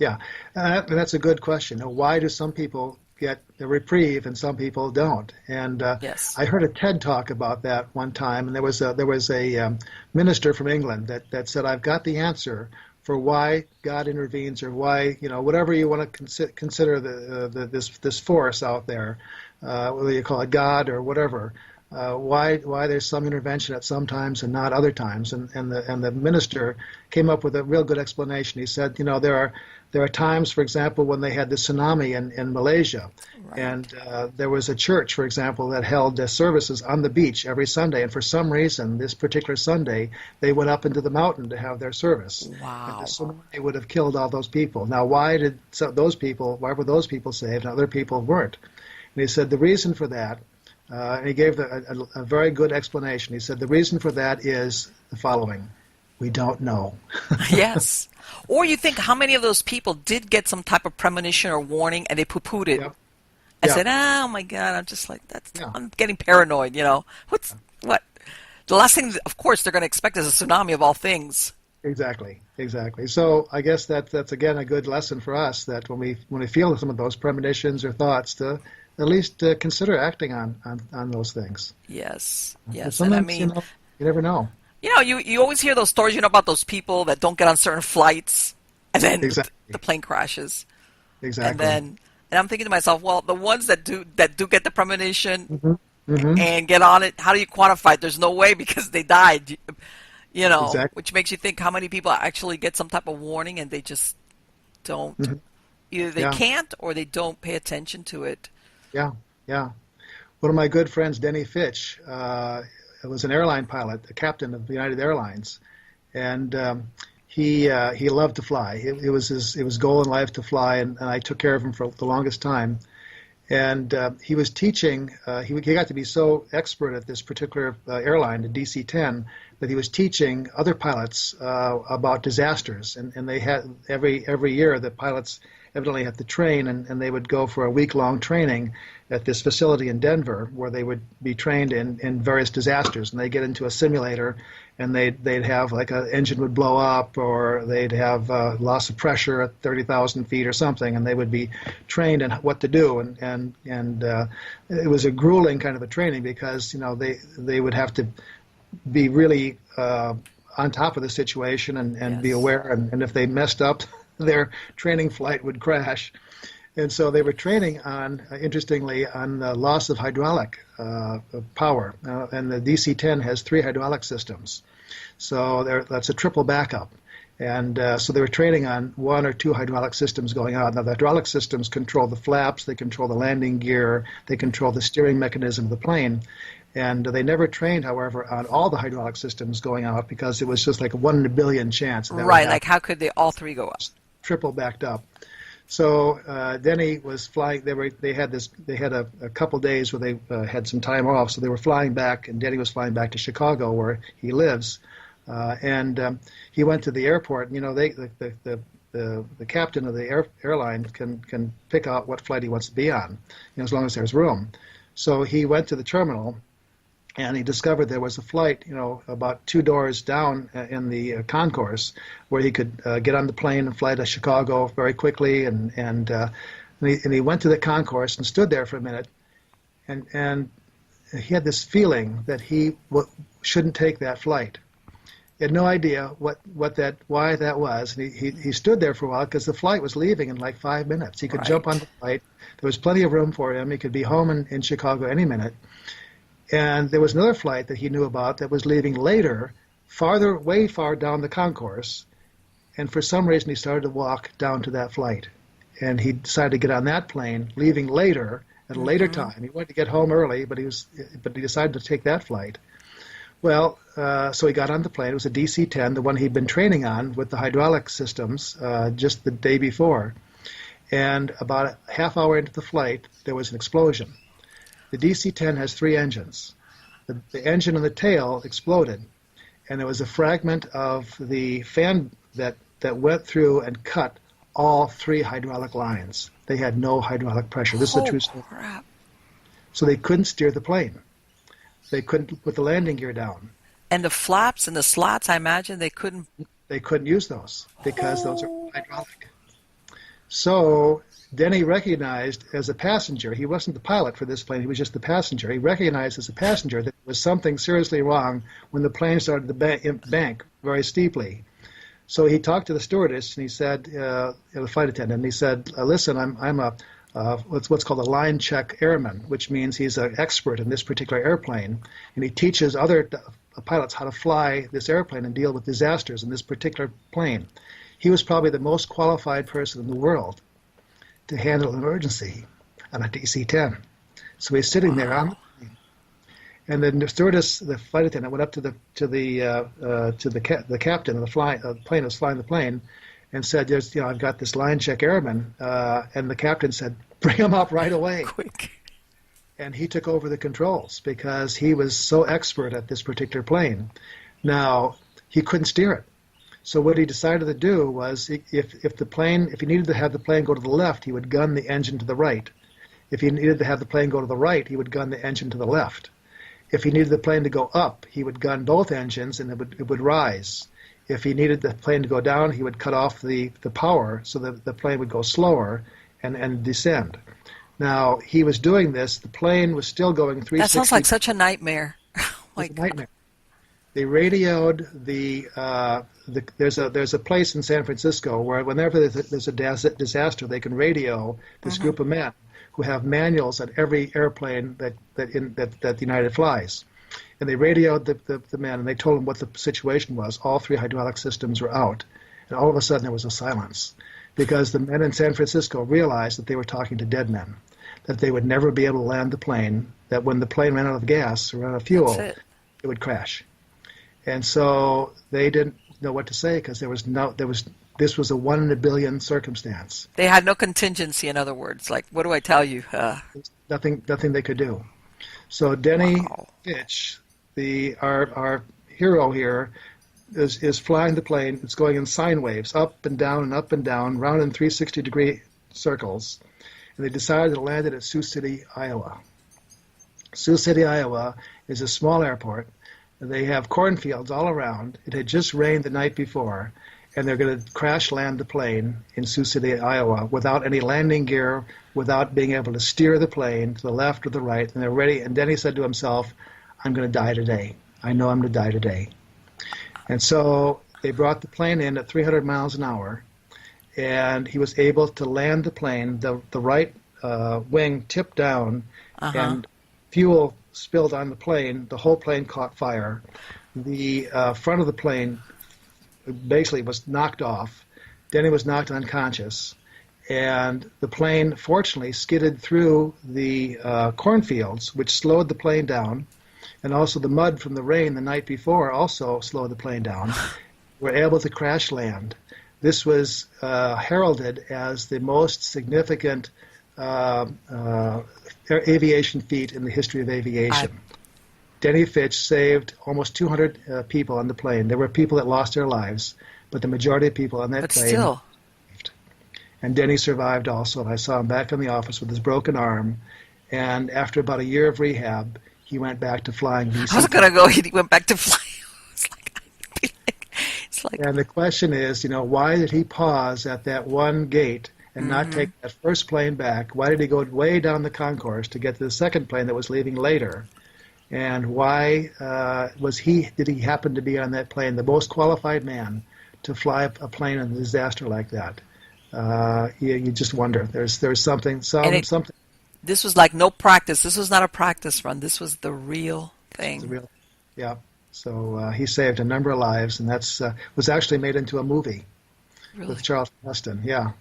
yeah. And that's a good question. Why do some people get a reprieve and some people don't? And Yes. I heard a TED talk about that one time, and there was a minister from England that said, "I've got the answer for why God intervenes, or why whatever you want to consider this force out there, whether you call it God or whatever." Why there's some intervention at some times and not other times, and the minister came up with a real good explanation. He said, there are times, for example, when they had the tsunami in Malaysia, Right. and there was a church, for example, that held services on the beach every Sunday, and for some reason, this particular Sunday, they went up into the mountain to have their service, and the Wow. tsunami would have killed all those people. Now, why were those people saved and other people weren't? And he said the reason for that. And he gave a very good explanation. He said the reason for that is the following: we don't know. Yes. Or you think how many of those people did get some type of premonition or warning, and they poo-pooed it Yep. and Yeah. said, "Oh my God, I'm just like Yeah. I'm getting paranoid." What? The last thing, of course, they're going to expect is a tsunami of all things. Exactly. Exactly. So I guess that's again a good lesson for us, that when we feel some of those premonitions or thoughts, to at least consider acting on those things. Yes, But yes, and I sometimes mean, you never know. you always hear those stories, about those people that don't get on certain flights, and then the Exactly. plane crashes, and Exactly. then and I'm thinking to myself, well, the ones that do get the premonition Hmm. Hmm. and get on it, how do you quantify it? There's no way, because they died, Exactly. which makes you think how many people actually get some type of warning and they just don't, Hmm. either they Yeah. can't or they don't pay attention to it. Yeah. Yeah. One of my good friends, Denny Fitch, was an airline pilot, a captain of United Airlines, and he loved to fly. It was goal in life to fly, and I took care of him for the longest time. And he was teaching. He got to be so expert at this particular airline, the DC-10, that he was teaching other pilots about disasters. And they had every year the pilots evidently had to train, and they would go for a week-long training at this facility in Denver, where they would be trained in various disasters. And they get into a simulator, and they'd have, like, an engine would blow up, or they'd have loss of pressure at 30,000 feet or something, and they would be trained in what to do. And it was a grueling kind of a training, because they would have to be really on top of the situation, and be Yes. aware. And if they messed up, their training flight would crash. And so they were training interestingly, on the loss of hydraulic power. And the DC-10 has 3 hydraulic systems. So that's a triple backup. And so they were training on 1 or 2 hydraulic systems going out. Now, the hydraulic systems control the flaps, they control the landing gear, they control the steering mechanism of the plane. And they never trained, however, on all the hydraulic systems going out, because it was just like a 1 in a billion chance that would Right, happen. like how could they all three go up? Triple backed up. So Denny was flying. They had a couple days where they had some time off, so they were flying back, and Denny was flying back to Chicago, where he lives. And he went to the airport. The captain of the airline can pick out what flight he wants to be on, as long as there's room. So he went to the terminal, and he discovered there was a flight, about 2 doors down in the concourse, where he could get on the plane and fly to Chicago very quickly. And he went to the concourse and stood there for a minute, and he had this feeling that he shouldn't take that flight. He had no idea why that was. And he stood there for a while because the flight was leaving in like 5 minutes. He could jump on the flight. There was plenty of room for him. He could be home in Chicago any minute. And there was another flight that he knew about that was leaving later, way far down the concourse. And for some reason, he started to walk down to that flight. And he decided to get on that plane, leaving later, at a later time. He wanted to get home early, but he decided to take that flight. Well, so he got on the plane. It was a DC-10, the one he'd been training on with the hydraulic systems just the day before. And about a half hour into the flight, there was an explosion. The DC-10 has 3 engines. The engine on the tail exploded, and there was a fragment of the fan that went through and cut all 3 hydraulic lines. They had no hydraulic pressure. This is a true story. Crap. So they couldn't steer the plane. They couldn't put the landing gear down. And the flaps and the slots, I imagine they couldn't use those because those are hydraulic. So Denny recognized as a passenger, he wasn't the pilot for this plane, he was just the passenger. He recognized as a passenger that there was something seriously wrong when the plane started to bank very steeply. So he talked to the stewardess, and he said, the flight attendant, and he said, listen, I'm a what's called a line check airman, which means he's an expert in this particular airplane, and he teaches other pilots how to fly this airplane and deal with disasters in this particular plane. He was probably the most qualified person in the world to handle an emergency on a DC-10. So he's sitting there on the plane, and then the stewardess, the flight attendant, went up to the captain of the plane that was flying the plane, and said, I've got this line check airman, and the captain said, bring him up right away. Quick. And he took over the controls because he was so expert at this particular plane. Now, he couldn't steer it. So what he decided to do was, if he needed to have the plane go to the left, he would gun the engine to the right. If he needed to have the plane go to the right, he would gun the engine to the left. If he needed the plane to go up, he would gun both engines and it would rise. If he needed the plane to go down, he would cut off the power so that the plane would go slower and descend. Now, he was doing this. The plane was still going 360. That sounds like such a nightmare. It's a nightmare. They radioed there's a place in San Francisco where whenever there's a disaster, they can radio this group of men who have manuals on every airplane that United flies. And they radioed the men, and they told them what the situation was. All 3 hydraulic systems were out. And all of a sudden, there was a silence because the men in San Francisco realized that they were talking to dead men, that they would never be able to land the plane, that when the plane ran out of gas or ran out of fuel, it would crash. And so they didn't know what to say because this was a 1 in a billion circumstance. They had no contingency, in other words. Like, what do I tell you? Nothing they could do. So Denny Fitch, our hero here, is flying the plane. It's going in sine waves, up and down, round in 360-degree circles. And they decided to land it at Sioux City, Iowa. Sioux City, Iowa is a small airport. They have cornfields all around. It had just rained the night before, and they're going to crash land the plane in Sioux City, Iowa, without any landing gear, without being able to steer the plane to the left or the right. And they're ready. And Denny said to himself, I'm going to die today. I know I'm going to die today. And so they brought the plane in at 300 miles an hour, and he was able to land the plane. The right wing tipped down, and fuel spilled on the plane. The whole plane caught fire. The front of the plane basically was knocked off. Denny was knocked unconscious. And the plane, fortunately, skidded through the cornfields, which slowed the plane down. And also the mud from the rain the night before also slowed the plane down. We're able to crash land. This was heralded as the most significant aviation feat in the history of aviation. Denny Fitch saved almost 200 people on the plane. There were people that lost their lives, but the majority of people on that plane still. Lived. And Denny survived also. I saw him back in the office with his broken arm, and after about a year of rehab, he went back to flying DC. I was going to go, he went back to flying. It's like, and the question is, why did he pause at that one gate and not take that first plane back? Why did he go way down the concourse to get to the second plane that was leaving later? And why did he happen to be on that plane, the most qualified man to fly a plane in a disaster like that? You just wonder. There's something. This was like no practice. This was not a practice run. This was the real The thing. real, yeah. So he saved a number of lives, and that's was actually made into a movie Really. with Charles Heston. Yeah.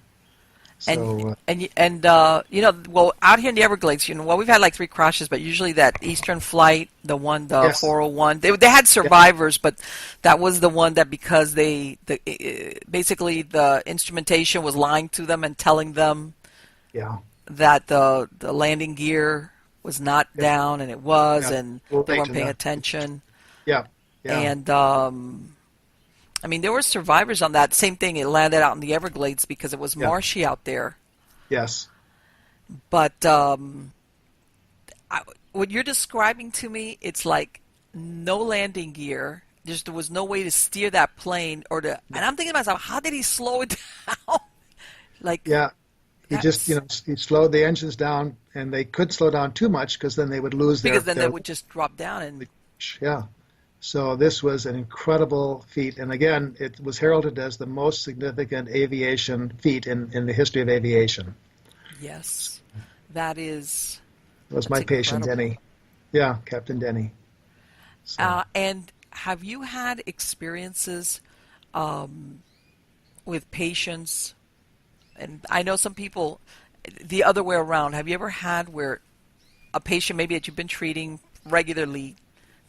And So well, out here in the Everglades, well, we've had like 3 crashes, but usually that Eastern flight, the yes, 401, they had yeah, survivors, but that was the one that because basically the instrumentation was lying to them and telling them yeah, that the landing gear was not yeah, down, and it was, yeah. and Well, they right weren't to paying that. attention. Yeah, yeah, And I mean, there were survivors on that. Same thing. It landed out in the Everglades because it was yeah, marshy out there. yes, But what you're describing to me, it's like no landing gear. There was no way to steer that plane and I'm thinking to myself, how did he slow it down? Like yeah. He just, that's he slowed the engines down, and they could slow down too much because then they would lose because then they their would just drop down and yeah. So this was an incredible feat, and again, it was heralded as the most significant aviation feat in the history of aviation. yes, that is It was that's my patient, incredible. Denny. Yeah, Captain Denny. So And have you had experiences with patients? And I know some people the other way around. Have you ever had where a patient maybe that you've been treating regularly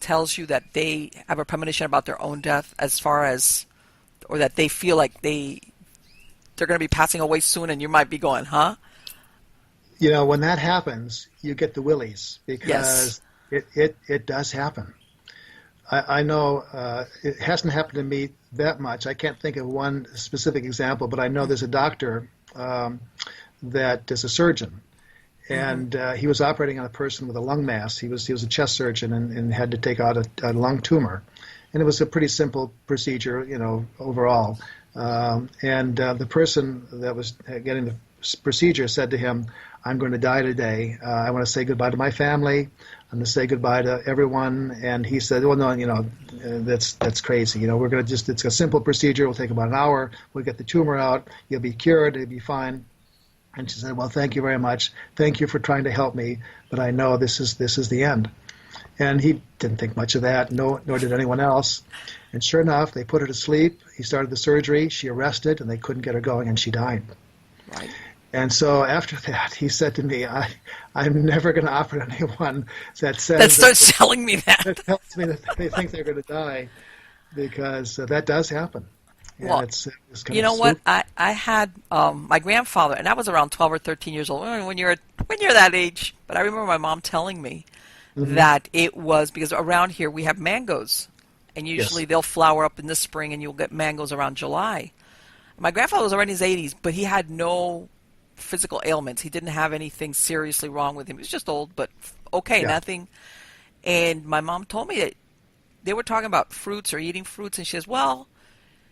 tells you that they have a premonition about their own death as far as or that they feel like they're going to be passing away soon and you might be going, huh? when that happens, you get the willies Yes. because it does happen. I know it hasn't happened to me that much. I can't think of one specific example, but I know there's a doctor that is a surgeon, Mm-hmm. and he was operating on a person with a lung mass. He was a chest surgeon and had to take out a lung tumor, and it was a pretty simple procedure, overall. And the person that was getting the procedure said to him, "I'm going to die today. I want to say goodbye to my family. I'm going to say goodbye to everyone." And he said, "Well, no, that's crazy. We're going to it's a simple procedure. It'll take about an hour. We'll get the tumor out. You'll be cured. It'll be fine." And she said, "Well, thank you very much. Thank you for trying to help me, but I know this is the end." And he didn't think much of that, nor did anyone else. And sure enough, they put her to sleep. He started the surgery. She arrested, and they couldn't get her going, and she died. Right. And so after that, he said to me, I'm never going to operate on anyone that That says starts telling me that that. tells me that they think they're going to die, because that does happen. And Well, it's kind you of know what? stupid. I had my grandfather, and I was around 12 or 13 years old when you're that age. But I remember my mom telling me Hmm. that it was because around here we have mangoes, and Yes. usually they'll flower up in the spring, and you'll get mangoes around July. My grandfather was already in his 80s, but he had no physical ailments. He didn't have anything seriously wrong with him. He was just old, but okay, Yeah. nothing. And my mom told me that they were talking about fruits or eating fruits, and she says, "Well,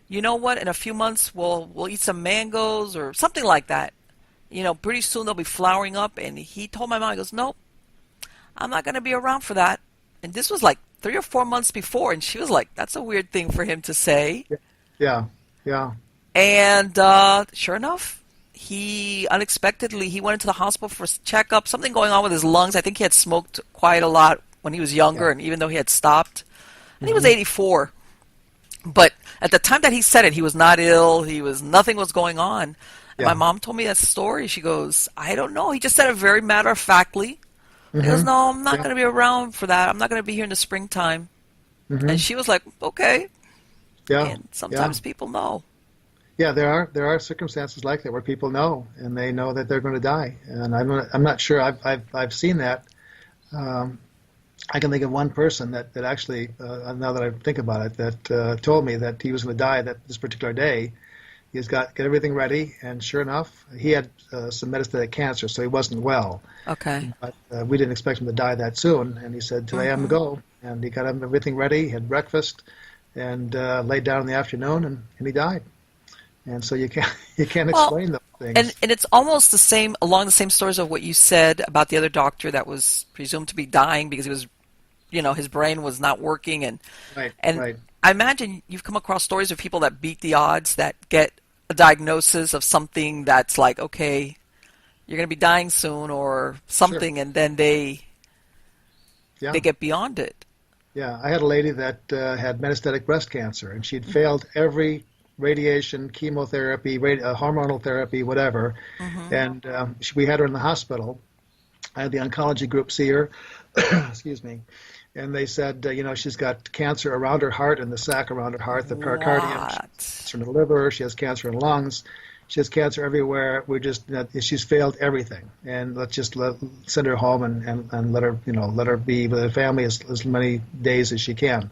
you know what? In a few months, we'll eat some mangoes or something like that. Pretty soon they'll be flowering up." And he told my mom, he goes, "Nope, I'm not going to be around for that." And this was like 3 or 4 months before, and she was like, "That's a weird thing for him to say." Yeah. Yeah. And sure enough, he unexpectedly he went into the hospital for a checkup. Something going on with his lungs. I think he had smoked quite a lot when he was Yeah. younger, and even though he had stopped, and he was Hmm. 84. But at the time that he said it, he was not ill. Nothing was going on. And my Yeah. mom told me that story. She goes, "I don't know." He just said it very matter of factly. He goes, Hmm. "No, I'm not Yeah. going to be around for that. I'm not going to be here in the springtime." Hmm. And she was like, "Okay." Yeah. And Yeah. sometimes people know. Yeah, there are circumstances like that where people know, and they know that they're going to die. And I'm not sure I've seen that. Um, I can think of one person that actually, now that I think about it, that told me that he was going to die that this particular day. He's get everything ready, and sure enough, he had some metastatic cancer, so he wasn't well. Okay. But we didn't expect him to die that soon. And he said, "Today I'm Hmm. going to go." And he got everything ready, had breakfast, and laid down in the afternoon, and he died. And so you can't you can't Well, explain those and things. and it's almost the along the same stories of what you said about the other doctor that was presumed to be dying because he was his brain was not working, Right, and right. I imagine you've come across stories of people that beat the odds, that get a diagnosis of something that's like, okay, you're going to be dying soon or Sure. something, and then they Yeah. get beyond it. Yeah. I had a lady that had metastatic breast cancer, and she'd failed every radiation, chemotherapy, hormonal therapy, whatever. Mm-hmm. And we had her in the hospital. I had the oncology group see her, excuse me, and they said, she's got cancer around her heart and the sac around her heart, the pericardium. She has What? cancer in the liver. She has cancer in the lungs. She has cancer everywhere. She's failed everything, and let's just send her home and let her be with her family as many days as she can.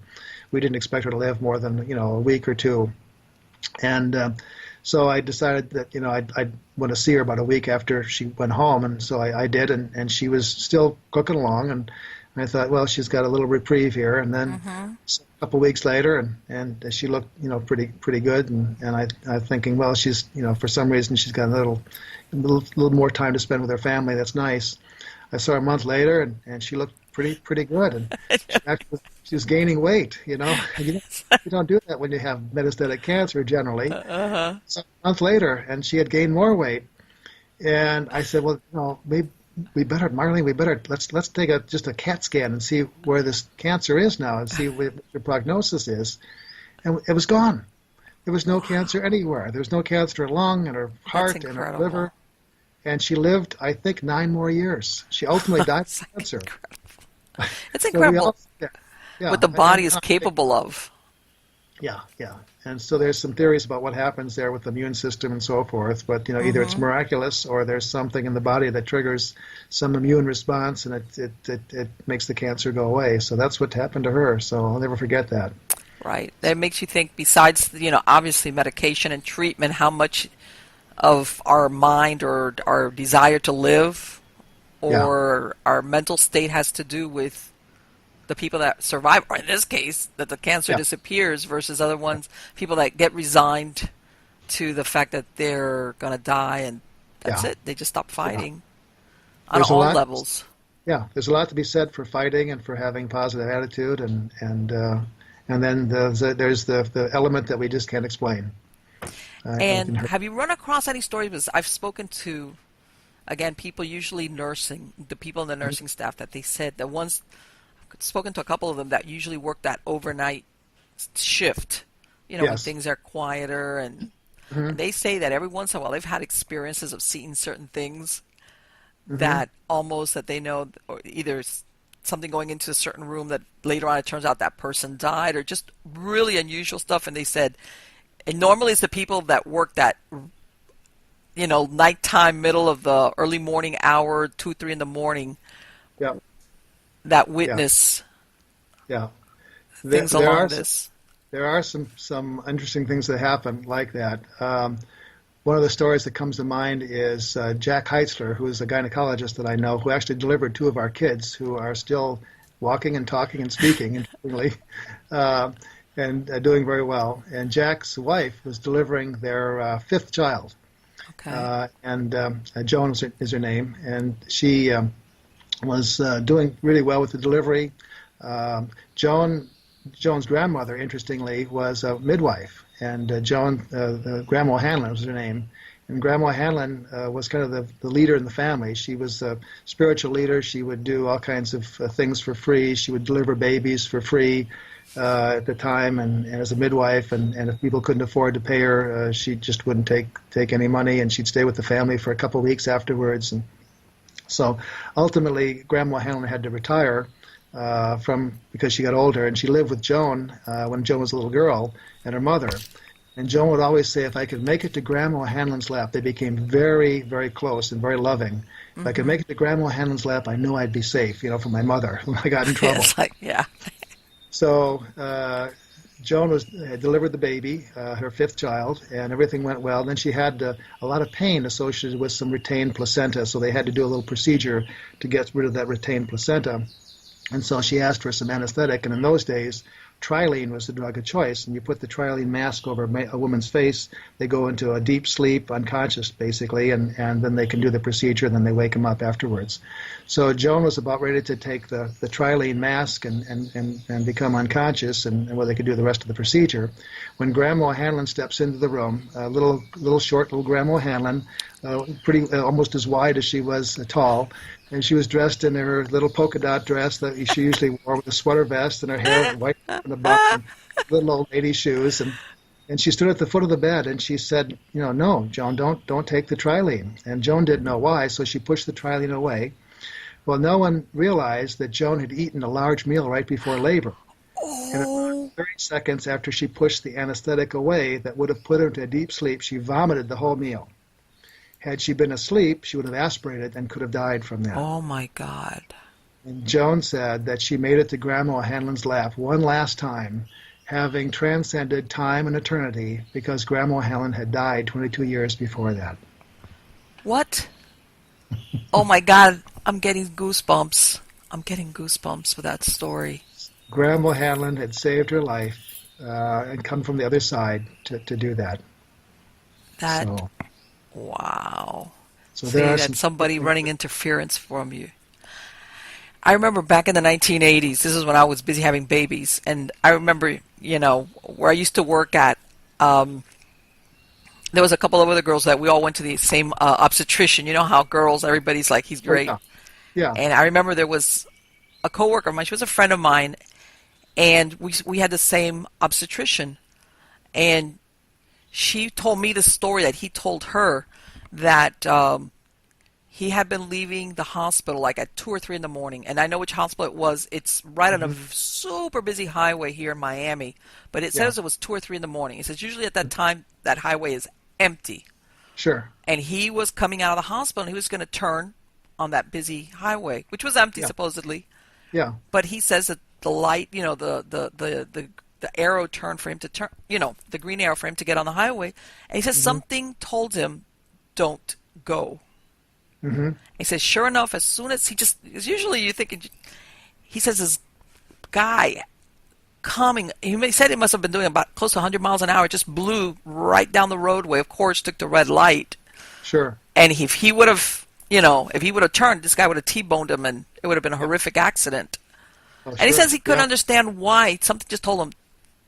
We didn't expect her to live more than a week or two, and so I decided that I'd want to see her about a week after she went home, and so I did, and she was still cooking along, and I thought, well, she's got a little reprieve here, and then Mm-hmm. a couple of weeks later, and she looked pretty good, and I thinking, well, she's for some reason she's got a little more time to spend with her family. That's nice. I saw her a month later, and she looked pretty good, and she was gaining weight. You don't do that when you have metastatic cancer generally. Uh-huh. So a month later, and she had gained more weight. And I said, well, maybe Marlene, let's take just a CAT scan and see where this cancer is now and see what your prognosis is. And it was gone. There was no cancer anywhere. There was no cancer in her lung and her That's heart and her incredible. liver. And she lived, I think, 9 more years. She ultimately died It's of cancer. incredible. It's So we incredible all, yeah, what the and, body is capable of. yeah. And so there's some theories about what happens there with the immune system and so forth. But either it's Mm-hmm. miraculous or there's something in the body that triggers some immune response, and it makes the cancer go away. So that's what happened to her. So I'll never forget that. Right. That makes you think, besides, obviously medication and treatment, how much of our mind or our desire to live Yeah, or our mental state has to do with the people that survive, or in this case, that the cancer yeah, disappears versus other ones, people that get resigned to the fact that they're going to die and that's yeah, it. They just stop yeah. fighting on There's a all lot. levels. Yeah, there's a lot to be said for fighting and for having positive attitude, and then there's the element that we just can't explain. I And can hear. have you run across any stories? Because I've spoken to, again, people usually nursing, the people in the nursing staff, that they said the ones, I've spoken to a couple of them that usually work that overnight shift, when Yes. things are quieter. And Hmm. they say that every once in a while they've had experiences of seeing certain things Hmm. that almost that they know, or either something going into a certain room that later on it turns out that person died, or just really unusual stuff. And they said, and normally it's the people that work that nighttime, middle of the early morning hour, 2, 3 in the morning, Yeah, that yeah, witness yeah. There, things there along are this. there are some interesting things that happen like that. One of the stories that comes to mind is Jack Heitzler, who is a gynecologist that I know, who actually delivered 2 of our kids who are still walking and talking and speaking, interestingly, uh, and doing very well. And Jack's wife was delivering their 5th child, Okay. and Joan is her name, and she was doing really well with the delivery. Um, Joan's grandmother, interestingly, was a midwife, and Grandma Hanlon was her name. And Grandma Hanlon was kind of the leader in the family. She was a spiritual leader. She would do all kinds of things for free. She would deliver babies for free at the time, and as a midwife. And if people couldn't afford to pay her, she just wouldn't take any money, and she'd stay with the family for a couple of weeks afterwards. And so ultimately, Grandma Hanlon had to retire because she got older, and she lived with Joan when Joan was a little girl and her mother. And Joan would always say, if I could make it to Grandma Hanlon's lap, they became very, very close and very loving. If I could Mm-hmm. make it to Grandma Hanlon's lap, I knew I'd be safe, from my mother when I got in trouble. It's like, yeah. So Joan had delivered the baby, her 5th child, and everything went well. Then she had a lot of pain associated with some retained placenta, so they had to do a little procedure to get rid of that retained placenta. And so she asked for some anesthetic, and in those days, trilene was the drug of choice, and you put the trilene mask over a woman's face, they go into a deep sleep, unconscious basically, and then they can do the procedure, and then they wake them up afterwards. So Joan was about ready to take the trilene mask and become unconscious, and where they could do the rest of the procedure, when Grandma Hanlon steps into the room, a little short little Grandma Hanlon, pretty almost as wide as she was tall, and she was dressed in her little polka dot dress that she usually wore with a sweater vest, and her hair white in the butt, and little old lady shoes, and she stood at the foot of the bed, and she said, no, Joan, don't take the trilene. And Joan didn't know why, so she pushed the trilene away. Well, no one realized that Joan had eaten a large meal right before labor. And about 30 seconds after she pushed the anesthetic away that would have put her into a deep sleep, she vomited the whole meal. Had she been asleep, she would have aspirated and could have died from that. Oh, my God. And Joan said that she made it to Grandma Hanlon's lap one last time, having transcended time and eternity, because Grandma Hanlon had died 22 years before that. What? Oh, my God. I'm getting goosebumps. I'm getting goosebumps with that story. Grandma Hanlon had saved her life and come from the other side to do that. Wow. So See, there are that's somebody running interference from you. I remember back in the 1980s, this is when I was busy having babies, and I remember, where I used to work at, there was a couple of other girls that we all went to the same obstetrician. You know how girls, everybody's like, he's great. Yeah. And I remember there was a coworker of mine, she was a friend of mine, and we had the same obstetrician. And she told me the story that he told her that he had been leaving the hospital like at 2 or 3 in the morning. And I know which hospital it was. It's right on a super busy highway here in Miami. But it says it was 2 or 3 in the morning. It says usually at that time that highway is empty. Sure. And he was coming out of the hospital and he was going to turn on that busy highway, which was empty supposedly. Yeah. But he says that the light, the arrow turned for him to turn, the green arrow for him to get on the highway. And he says something told him, don't go. He says, sure enough, as soon as usually you're thinking, he says this guy coming, he said he must have been doing about close to 100 miles an hour, just blew right down the roadway, of course, took the red light. Sure. And if he would have, if he would have turned, this guy would have T-boned him and it would have been a horrific accident. Oh, and he says he couldn't understand why. Something just told him,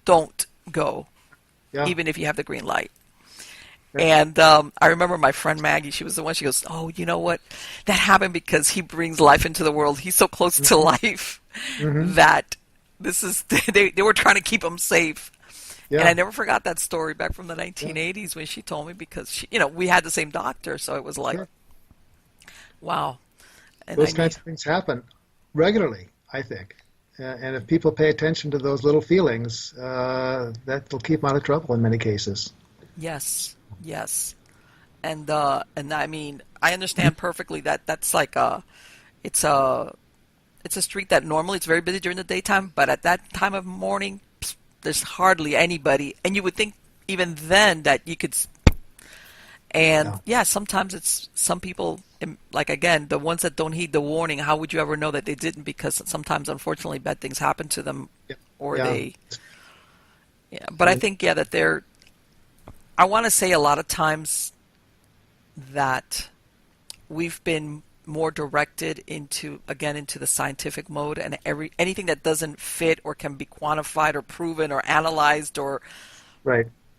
don't go, even if you have the green light. And I remember my friend Maggie, she was the one, she goes, oh, you know what? That happened because he brings life into the world. He's so close to life that this is, they were trying to keep him safe. Yeah. And I never forgot that story back from the 1980s when she told me, because, she, we had the same doctor. So it was like, wow. And those kinds of things happen regularly, I think. And if people pay attention to those little feelings, that will keep them out of trouble in many cases. Yes. And I mean, I understand perfectly that that's like it's a street that normally it's very busy during the daytime, but at that time of morning, there's hardly anybody. And you would think even then that you could. And sometimes it's some people, like again, the ones that don't heed the warning, how would you ever know that they didn't? Because sometimes, unfortunately, bad things happen to them or they. Yeah. But I think, that they're. I want to say a lot of times that we've been more directed into the scientific mode, and anything that doesn't fit or can be quantified or proven or analyzed or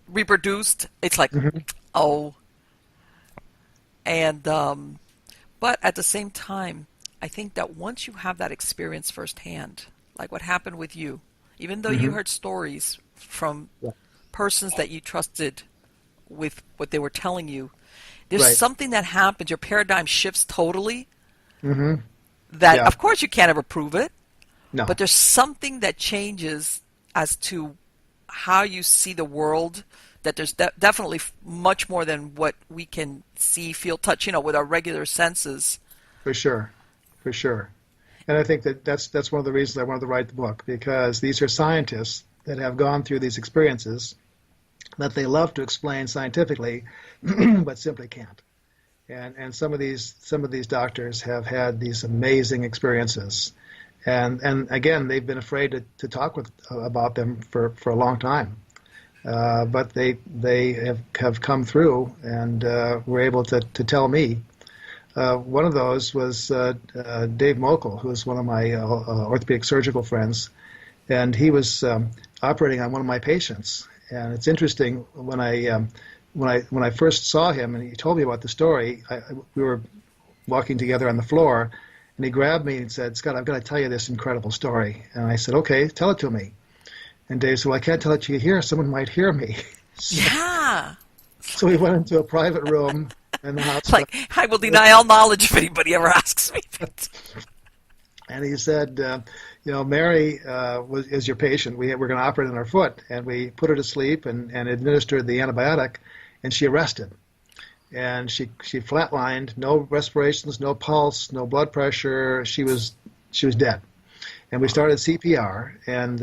reproduced, it's like, oh. And but at the same time, I think that once you have that experience firsthand, like what happened with you, even though you heard stories from persons that you trusted with what they were telling you, there's something that happens, your paradigm shifts totally, that of course you can't ever prove it, but there's something that changes as to how you see the world, that there's definitely much more than what we can see, feel, touch, with our regular senses. For sure. And I think that's one of the reasons I wanted to write the book, because these are scientists that have gone through these experiences that they love to explain scientifically, but simply can't. And some of these doctors have had these amazing experiences, And again, they've been afraid to talk about them for a long time. But they have come through and were able to tell me. One of those was Dave Mokel, who is one of my orthopedic surgical friends, and he was operating on one of my patients. And it's interesting, when I first saw him and he told me about the story, we were walking together on the floor, and he grabbed me and said, "Scott, I've got to tell you this incredible story." And I said, "Okay, tell it to me." And Dave said, "Well, I can't tell it to you here. Someone might hear me." Yeah. So we went into a private room in the It's hospital. like, I will deny all knowledge if anybody ever asks me. And he said, Mary is your patient. We're going to operate on her foot. And we put her to sleep and administered the antibiotic, and she arrested. And she flatlined, no respirations, no pulse, no blood pressure. She was dead. And we started CPR, and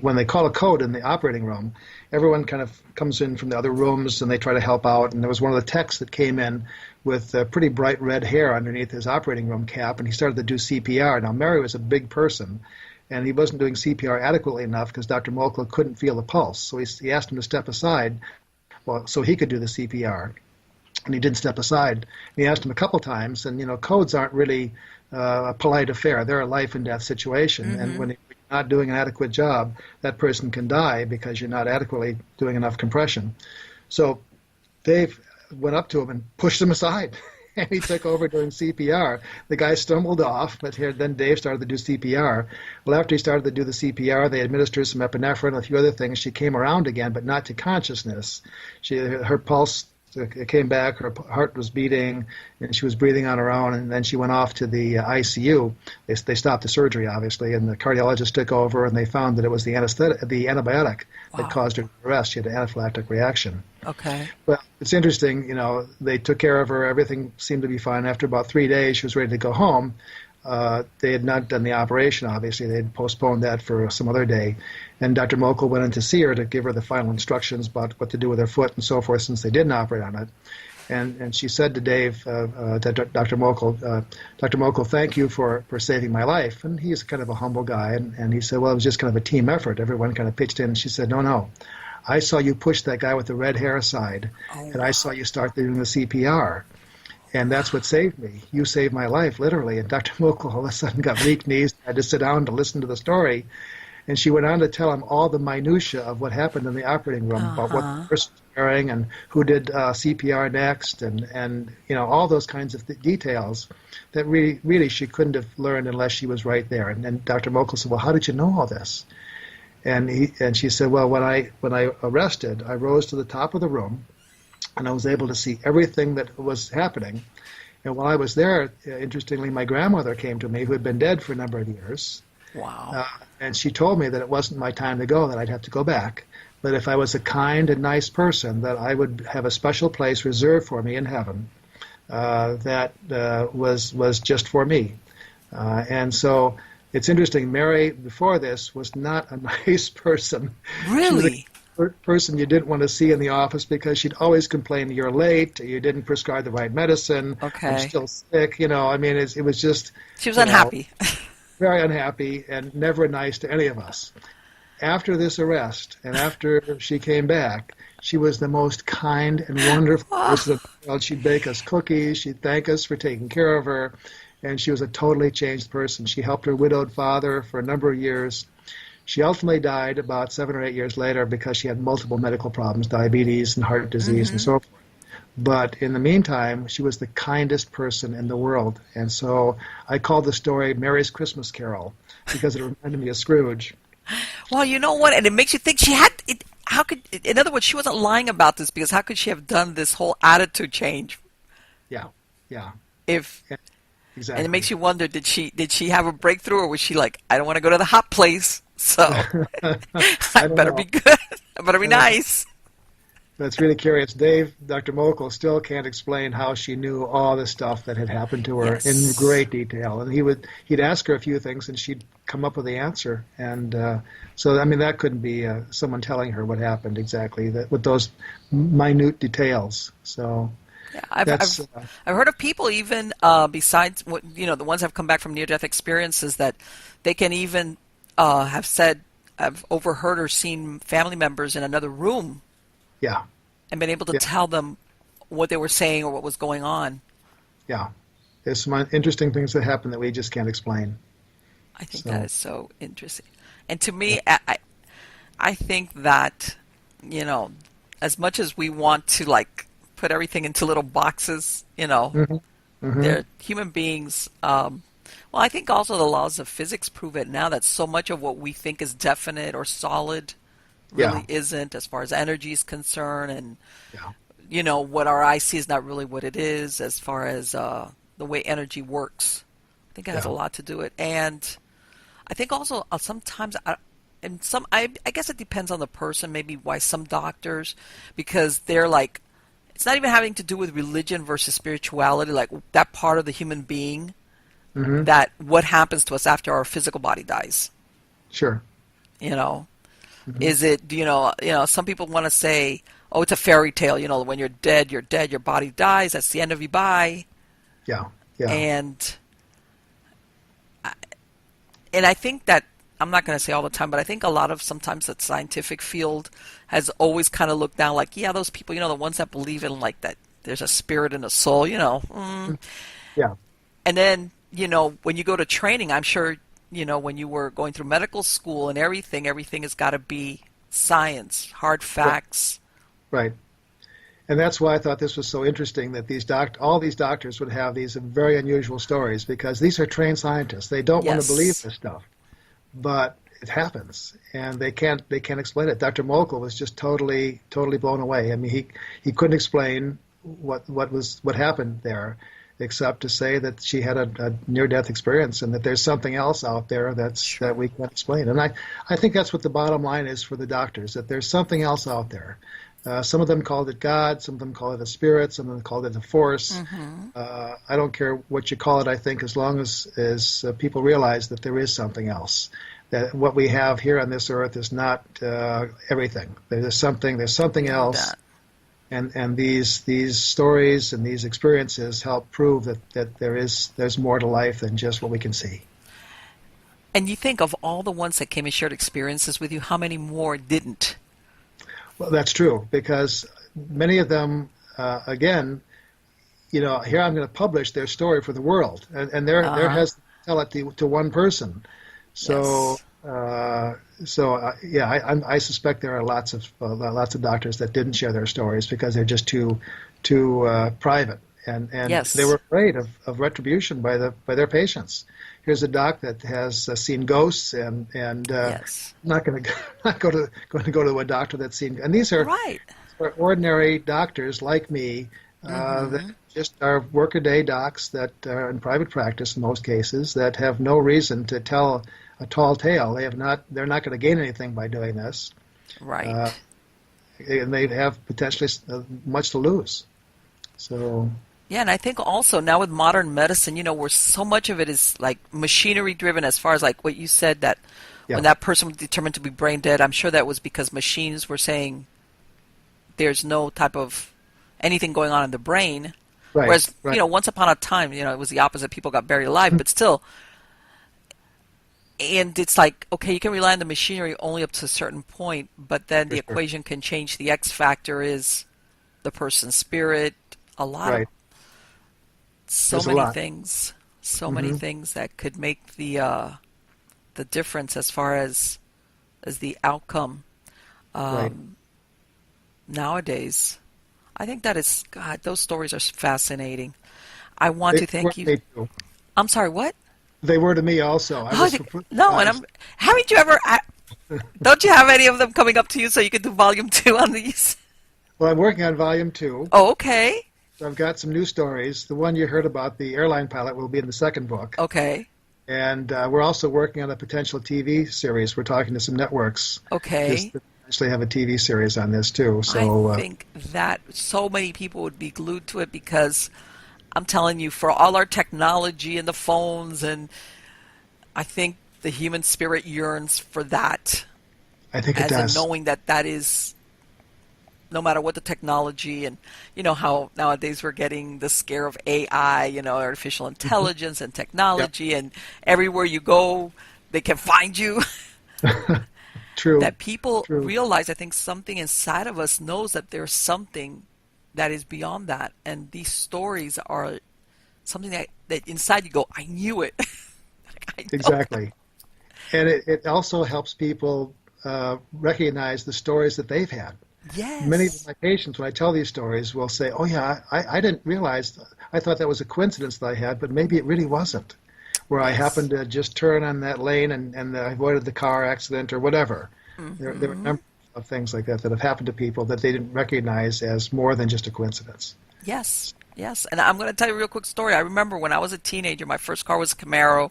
when they call a code in the operating room, everyone kind of comes in from the other rooms and they try to help out. And there was one of the techs that came in with pretty bright red hair underneath his operating room cap, and he started to do CPR. Now, Mary was a big person, and he wasn't doing CPR adequately enough because Dr. Mokel couldn't feel the pulse. So he asked him to step aside, so he could do the CPR. And he didn't step aside. And he asked him a couple times, and codes aren't really a polite affair. They're a life and death situation, Mm-hmm. and when you're not doing an adequate job, that person can die because you're not adequately doing enough compression. So Dave went up to him and pushed him aside, and he took over doing CPR. The guy stumbled off, but then Dave started to do CPR. Well, after he started to do the CPR, they administered some epinephrine and a few other things. She came around again, but not to consciousness. Her pulse came back, her heart was beating, and she was breathing on her own, and then she went off to the ICU. They stopped the surgery, obviously, and the cardiologist took over, and they found that it was the antibiotic that caused her to arrest. She had an anaphylactic reaction. Okay. Well, it's interesting, they took care of her. Everything seemed to be fine. After about 3 days, she was ready to go home. They had not done the operation, obviously. They had postponed that for some other day. And Dr. Mokel went in to see her to give her the final instructions about what to do with her foot and so forth, since they didn't operate on it. And she said to Dave, Dr. Mokel, thank you for saving my life. And he's kind of a humble guy. And he said, well, it was just kind of a team effort. Everyone kind of pitched in. And she said, no. I saw you push that guy with the red hair aside, and I saw you start doing the CPR. And that's what saved me. You saved my life, literally. And Dr. Mokel all of a sudden got weak knees, had to sit down to listen to the story. And she went on to tell him all the minutiae of what happened in the operating room, about what the person was wearing and who did CPR next, and all those kinds of details that really she couldn't have learned unless she was right there. And then Dr. Mokel said, well, how did you know all this? And she said, well, when I arrested, I rose to the top of the room, and I was able to see everything that was happening. And while I was there, interestingly, my grandmother came to me, who had been dead for a number of years. Wow. And she told me that it wasn't my time to go, that I'd have to go back. But if I was a kind and nice person, that I would have a special place reserved for me in heaven that was just for me. And so it's interesting, Mary, before this, was not a nice person. Really? Person you didn't want to see in the office because she'd always complain you're late, you didn't prescribe the right medicine, Okay. I'm still sick, it was just... She was unhappy. Very unhappy and never nice to any of us. After this arrest and after she came back, she was the most kind and wonderful person in the world. She'd bake us cookies, she'd thank us for taking care of her, and she was a totally changed person. She helped her widowed father for a number of years. She ultimately died about 7 or 8 years later because she had multiple medical problems, diabetes and heart disease and so forth. But in the meantime, she was the kindest person in the world. And so I called the story Mary's Christmas Carol because it reminded me of Scrooge. Well, you know what? And it makes you think she had it. In other words, she wasn't lying about this, because how could she have done this whole attitude change? Yeah. Exactly. And it makes you wonder, did she have a breakthrough, or was she like, I don't want to go to the hot place, so I better be good. I better be nice. That's really curious. Dr. Mokel still can't explain how she knew all the stuff that had happened to her in great detail. And he'd ask her a few things, and she'd come up with the answer. And so, that couldn't be someone telling her what happened exactly, with those minute details. So, Yeah, That's I've heard of people even besides what the ones that have come back from near-death experiences that they can even have said I've overheard or seen family members in another room yeah, and been able to yeah, tell them what they were saying or what was going on. yeah. There's some interesting things that happen that we just can't explain. I think that So is so interesting. And to yeah. me, I think that, you know, as much as we want to like put everything into little boxes, Hmm. Hmm. they're human beings. Well, I think also the laws of physics prove it now that so much of what we think is definite or solid Yeah, really isn't as far as energy is concerned. And, yeah, what our eye see is not really what it is as far as the way energy works. I think it has a yeah. lot to do with it. And I think also sometimes, I guess it depends on the person, maybe why some doctors, because they're like, it's not even having to do with religion versus spirituality, like that part of the human being, Hmm. that what happens to us after our physical body dies. Sure. You know, Hmm. is it, some people want to say, oh, it's a fairy tale, when you're dead, your body dies, that's the end of you, bye. Yeah, yeah. And and I think that I'm not going to say all the time, but I think a lot of sometimes that scientific field has always kind of looked down like, yeah, those people, the ones that believe in like that there's a spirit and a soul, Yeah. And then, when you go to training, I'm sure, when you were going through medical school and everything has got to be science, hard Right. facts. Right. And that's why I thought this was so interesting that all these doctors would have these very unusual stories because these are trained scientists. They don't want to believe Yes. this stuff, but it happens, and they can't explain it. Dr. Mokel was just totally blown away. I mean, he couldn't explain what happened there, except to say that she had a near death experience and that there's something else out there that Sure. we can't explain. And I think that's what the bottom line is for the doctors, that there's something else out there. Some of them called it God, some of them call it a spirit, some of them called it a force. Hmm. I don't care what you call it, I think, as long as people realize that there is something else. That what we have here on this earth is not everything. There's something Know else, that. and these stories and these experiences help prove that there's more to life than just what we can see. And you think of all the ones that came and shared experiences with you, how many more didn't? Well, that's true because many of them, again, here I'm going to publish their story for the world, and there Uh-huh. has to tell it to one person. So, Yes. yeah, I suspect there are lots of doctors that didn't share their stories because they're just too private, and they were Yes. afraid of retribution by their patients. Here's a doc that has seen ghosts, and Yes. not going to not going to go to a doctor that's seen. And these Right. are ordinary doctors like me that Hmm. just are workaday docs that are in private practice in most cases that have no reason to tell a tall tale. They're not going to gain anything by doing this, uh, Right. and they have potentially much to lose. So Yeah, and I think also now with modern medicine, where so much of it is like machinery driven as far as like what you said that when yeah, that person was determined to be brain dead, I'm sure that was because machines were saying there's no type of anything going on in the brain. right, Whereas, right. once upon a time, it was the opposite. People got buried alive, but still, and it's like, okay, you can rely on the machinery only up to a certain point, but then For the sure. equation can change. The X factor is the person's spirit, a lot of Right. so There's a many lot. things, so many Hmm. things that could make the difference as far as the outcome Right. um, nowadays. I think that is God. Those stories are fascinating. I want They to were thank to you. me too. I'm sorry. What? They were to me also. I Oh, was no. And surprised. haven't you ever? Don't you have any of them coming up to you so you can do volume two on these? Well, I'm working on volume two. Oh, okay. So I've got some new stories. The one you heard about, the airline pilot, will be in the second book. Okay. And we're also working on a potential TV series. We're talking to some networks just Okay. to potentially have a TV series on this too. I So think that so many people would be glued to it because I'm telling you, for all our technology and the phones, and I think the human spirit yearns for that, I think it as in does. knowing that that is no matter what the technology, and you know how nowadays we're getting the scare of AI, you know, artificial Hmm. intelligence and Yep. technology, and everywhere you go, they can find you. True. That people True. realize, I think something inside of us knows that there's something that is beyond that, and these stories are something that inside you go, I knew it. Like, I know that. Exactly. And it also helps people recognize the stories that they've had. Many of Yes. my patients, when I tell these stories, will say, "Oh yeah, I didn't realize. I thought that was a coincidence that I had, but maybe it really wasn't. Where I Yes. happened to just turn on that lane and I avoided the car accident or whatever." There are a Hmm. number of things like that that have happened to people that they didn't recognize as more than just a coincidence. Yes. Yes. And I'm going to tell you a real quick story. I remember when I was a teenager, my first car was a Camaro.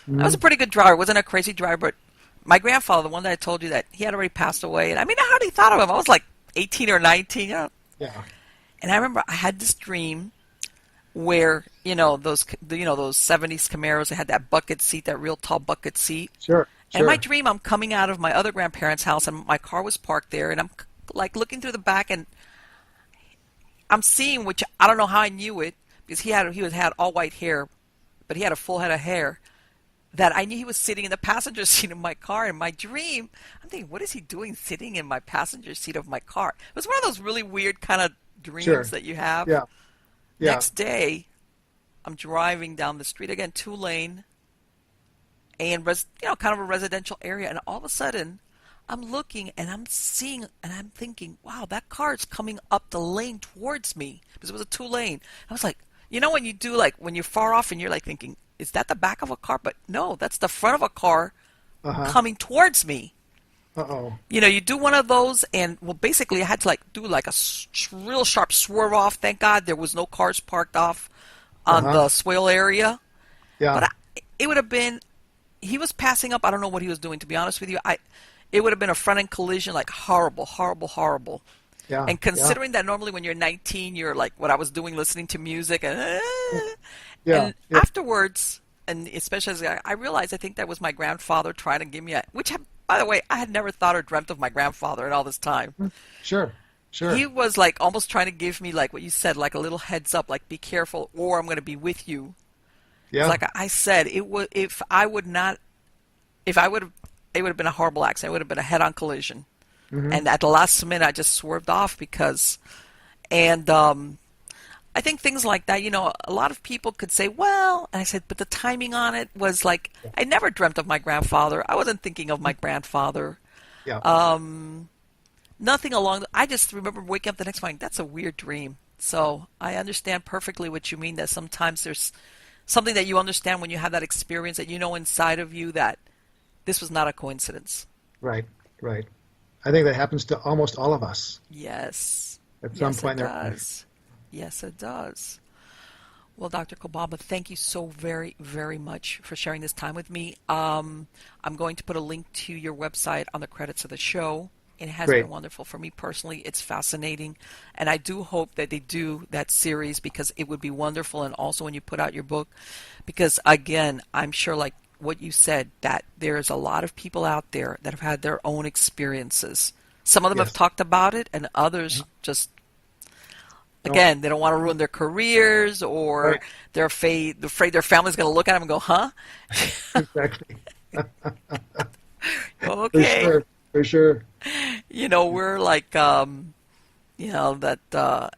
I was a Hmm. pretty good driver. I wasn't a crazy driver, but my grandfather, the one that I told you that he had already passed away, and I mean, I hardly thought of him. I was like 18 or 19, you know. Yeah. And I remember I had this dream where those 70s Camaros, they had that bucket seat, that real tall bucket seat. Sure. And in my Sure. dream, I'm coming out of my other grandparents' house, and my car was parked there, and I'm like looking through the back, and I'm seeing, which I don't know how I knew it, because he had all white hair, but he had a full head of hair. That I knew he was sitting in the passenger seat of my car. In my dream, I'm thinking, what is he doing sitting in my passenger seat of my car? It was one of those really weird kind of dreams Sure. that you have. Yeah. Yeah. Next day, I'm driving down the street again, 2 lane, and kind of a residential area, and all of a sudden, I'm looking and I'm seeing and I'm thinking, wow, that car is coming up the lane towards me because it was a 2 lane. I was like, when you do like when you're far off and you're like thinking, is that the back of a car? But no, that's the front of a car Uh-huh. coming towards me. Uh-oh. You do one of those, and well, basically, I had to like do like a real sharp swerve off. Thank God there was no cars parked off on Uh-huh. the swale area. But Yeah. it would have been, he was passing up. I don't know what he was doing, to be honest with you. It would have been a front end collision, like horrible, horrible, horrible. Yeah. And Yeah. considering that normally when you're 19, you're like what I was doing, listening to music, Yeah. and Yeah. afterwards, and especially as I realized, I think that was my grandfather trying to give me by the way, I had never thought or dreamt of my grandfather in all this time. Sure. He Sure. was like almost trying to give me like what you said, like a little heads up, like be careful, or I'm going to be with you. It's Yeah. like I said, it would if I would not, if I would have, it would have been a horrible accident. It would have been a head-on collision. Hmm. And at the last minute, I just swerved off because, and I think things like that, a lot of people could say, well, and I said, but the timing on it was like, I never dreamt of my grandfather. I wasn't thinking of my grandfather. Yeah. Nothing I just remember waking up the next morning. That's a weird dream. So I understand perfectly what you mean, that sometimes there's something that you understand when you have that experience that you know inside of you that this was not a coincidence. Right. Right. I think that happens to almost all of us Yes. at some Yes, it point in our life. does. Yes, it does. Well, Dr. Kolbaba, thank you so very, very much for sharing this time with me. I'm going to put a link to your website on the credits of the show. It has been Great. wonderful for me personally. It's fascinating. And I do hope that they do that series because it would be wonderful. And also when you put out your book, because again, I'm sure like what you said, that there's a lot of people out there that have had their own experiences. Some of them have Yes. talked about it, and others just No. again, they don't want to ruin their careers, or Right. they're afraid their family's going to look at them and go, "Huh? Exactly. For Okay." sure. For sure. We're like, that,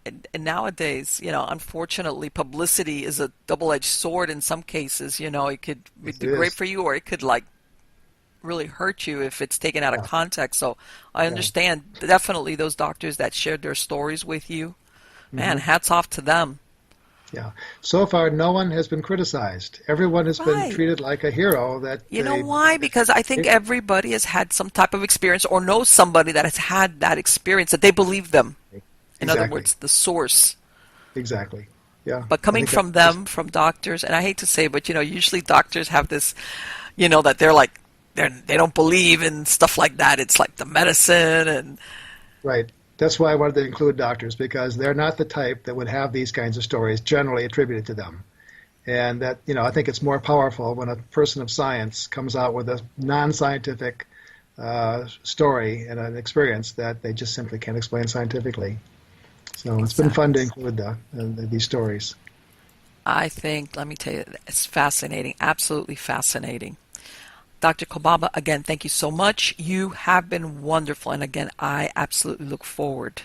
and nowadays, unfortunately, publicity is a double-edged sword in some cases. It could be Yes, it great is. for you, or it could like really hurt you if it's taken out of Yeah. context. So I Yeah. understand definitely those doctors that shared their stories with you. Man, Hmm. hats off to them. Yeah. So far, no one has been criticized. Everyone has been Right. treated like a hero that You know why? Because I think everybody has had some type of experience or knows somebody that has had that experience that they believe them. In other exactly. words, the source. Exactly. Yeah. But I coming think from that's them, from doctors, and I hate to say, but usually doctors have this, that they're like they don't believe in stuff like that. It's like the medicine and right. That's why I wanted to include doctors because they're not the type that would have these kinds of stories generally attributed to them. And that, I think it's more powerful when a person of science comes out with a non-scientific story and an experience that they just simply can't explain scientifically. So it's been fun to Exactly. include these stories. I think, let me tell you, it's fascinating, absolutely fascinating. Dr. Kolbaba, again, thank you so much. You have been wonderful. And again, I absolutely look forward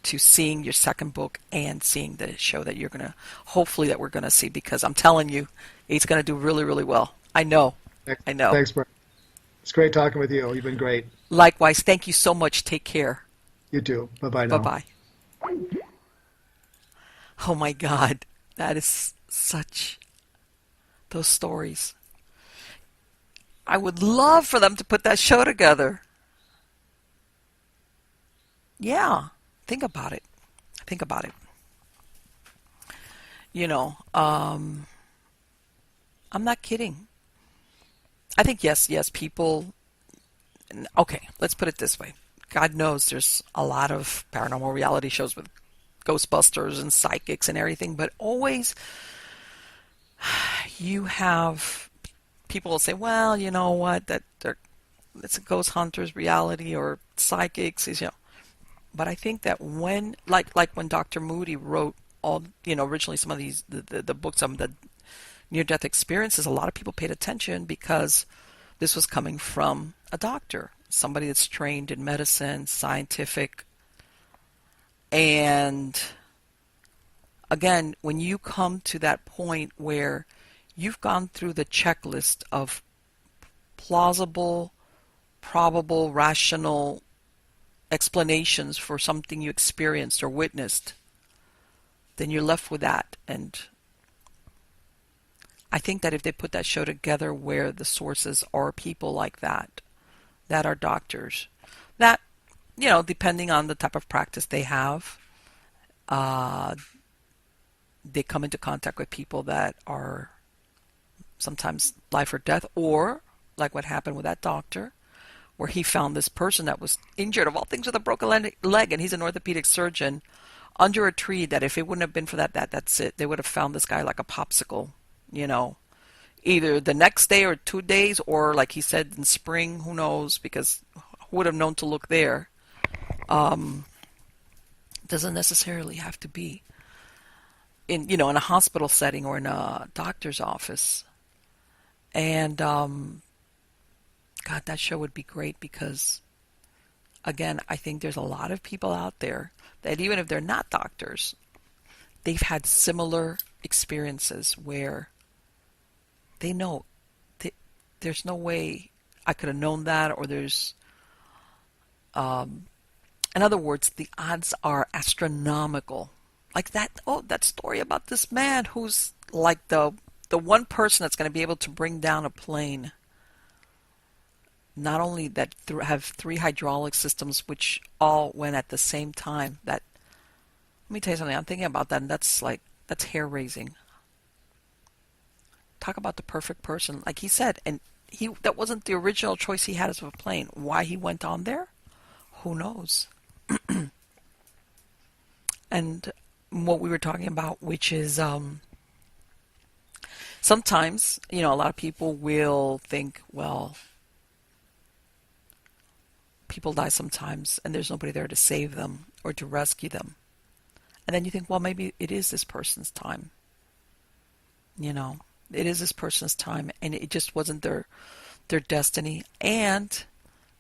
to seeing your second book and seeing the show that you're going to, hopefully, that we're going to see, because I'm telling you, it's going to do really, really well. I know. I know. Thanks, Brian. It's great talking with you. You've been great. Likewise, thank you so much. Take care. You too. Bye bye Bye now. bye. Oh my God. That is such, those stories. I would love for them to put that show together. Yeah. Think about it. Think about it. You know, I'm not kidding. I think yes, people. Okay, let's put it this way. God knows there's a lot of paranormal reality shows with Ghostbusters and psychics and everything, but always you have people will say, well, you know what, it's a ghost hunters reality or psychics is, But I think that when, like when Dr. Moody wrote all, originally some of these the books on the near-death experiences, a lot of people paid attention because this was coming from a doctor, somebody that's trained in medicine, scientific. And again, when you come to that point where you've gone through the checklist of plausible, probable, rational explanations for something you experienced or witnessed, then you're left with that. And I think that if they put that show together where the sources are people like that are doctors, that, depending on the type of practice they have, uh, they come into contact with people that are sometimes life or death, or like what happened with that doctor, where he found this person that was injured, of all things, with a broken leg, and he's an orthopedic surgeon, under a tree, that if it wouldn't have been for that's it. They would have found this guy like a popsicle, either the next day or 2 days, or like he said, in spring, who knows, because who would have known to look there? Doesn't necessarily have to be in a hospital setting or in a doctor's office. And God, that show would be great because, again, I think there's a lot of people out there that even if they're not doctors, they've had similar experiences where they know there's no way I could have known that, or there's, in other words, the odds are astronomical. Like that story about this man who's like the one person that's going to be able to bring down a plane. Not only that, have 3 hydraulic systems which all went at the same time. Let me tell you something. I'm thinking about that, and that's hair raising. Talk about the perfect person, like he said, and that wasn't the original choice he had as a plane. Why he went on there, who knows? And what we were talking about, which is sometimes, a lot of people will think, well, people die sometimes and there's nobody there to save them or to rescue them. And then you think, well, maybe it is this person's time. It is this person's time, and it just wasn't their destiny. And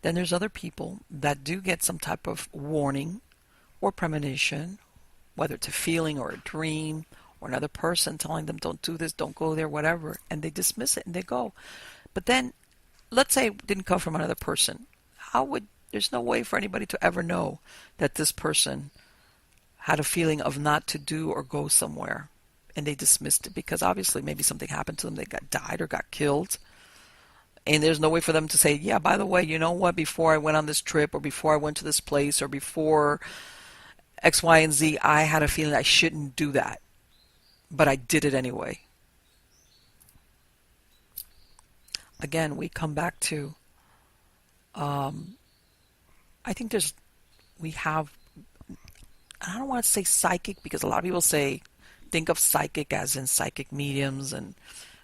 then there's other people that do get some type of warning or premonition, whether it's a feeling or a dream or another person telling them, don't do this, don't go there, whatever, and they dismiss it and they go. But then, let's say it didn't come from another person. There's no way for anybody to ever know that this person had a feeling of not to do or go somewhere, and they dismissed it because obviously maybe something happened to them. They died or got killed. And there's no way for them to say, yeah, by the way, you know what, before I went on this trip, or before I went to this place, or before X, Y, and Z, I had a feeling I shouldn't do that. But I did it anyway. Again, we come back to, I think we have, I don't want to say psychic, because a lot of people think of psychic as in psychic mediums and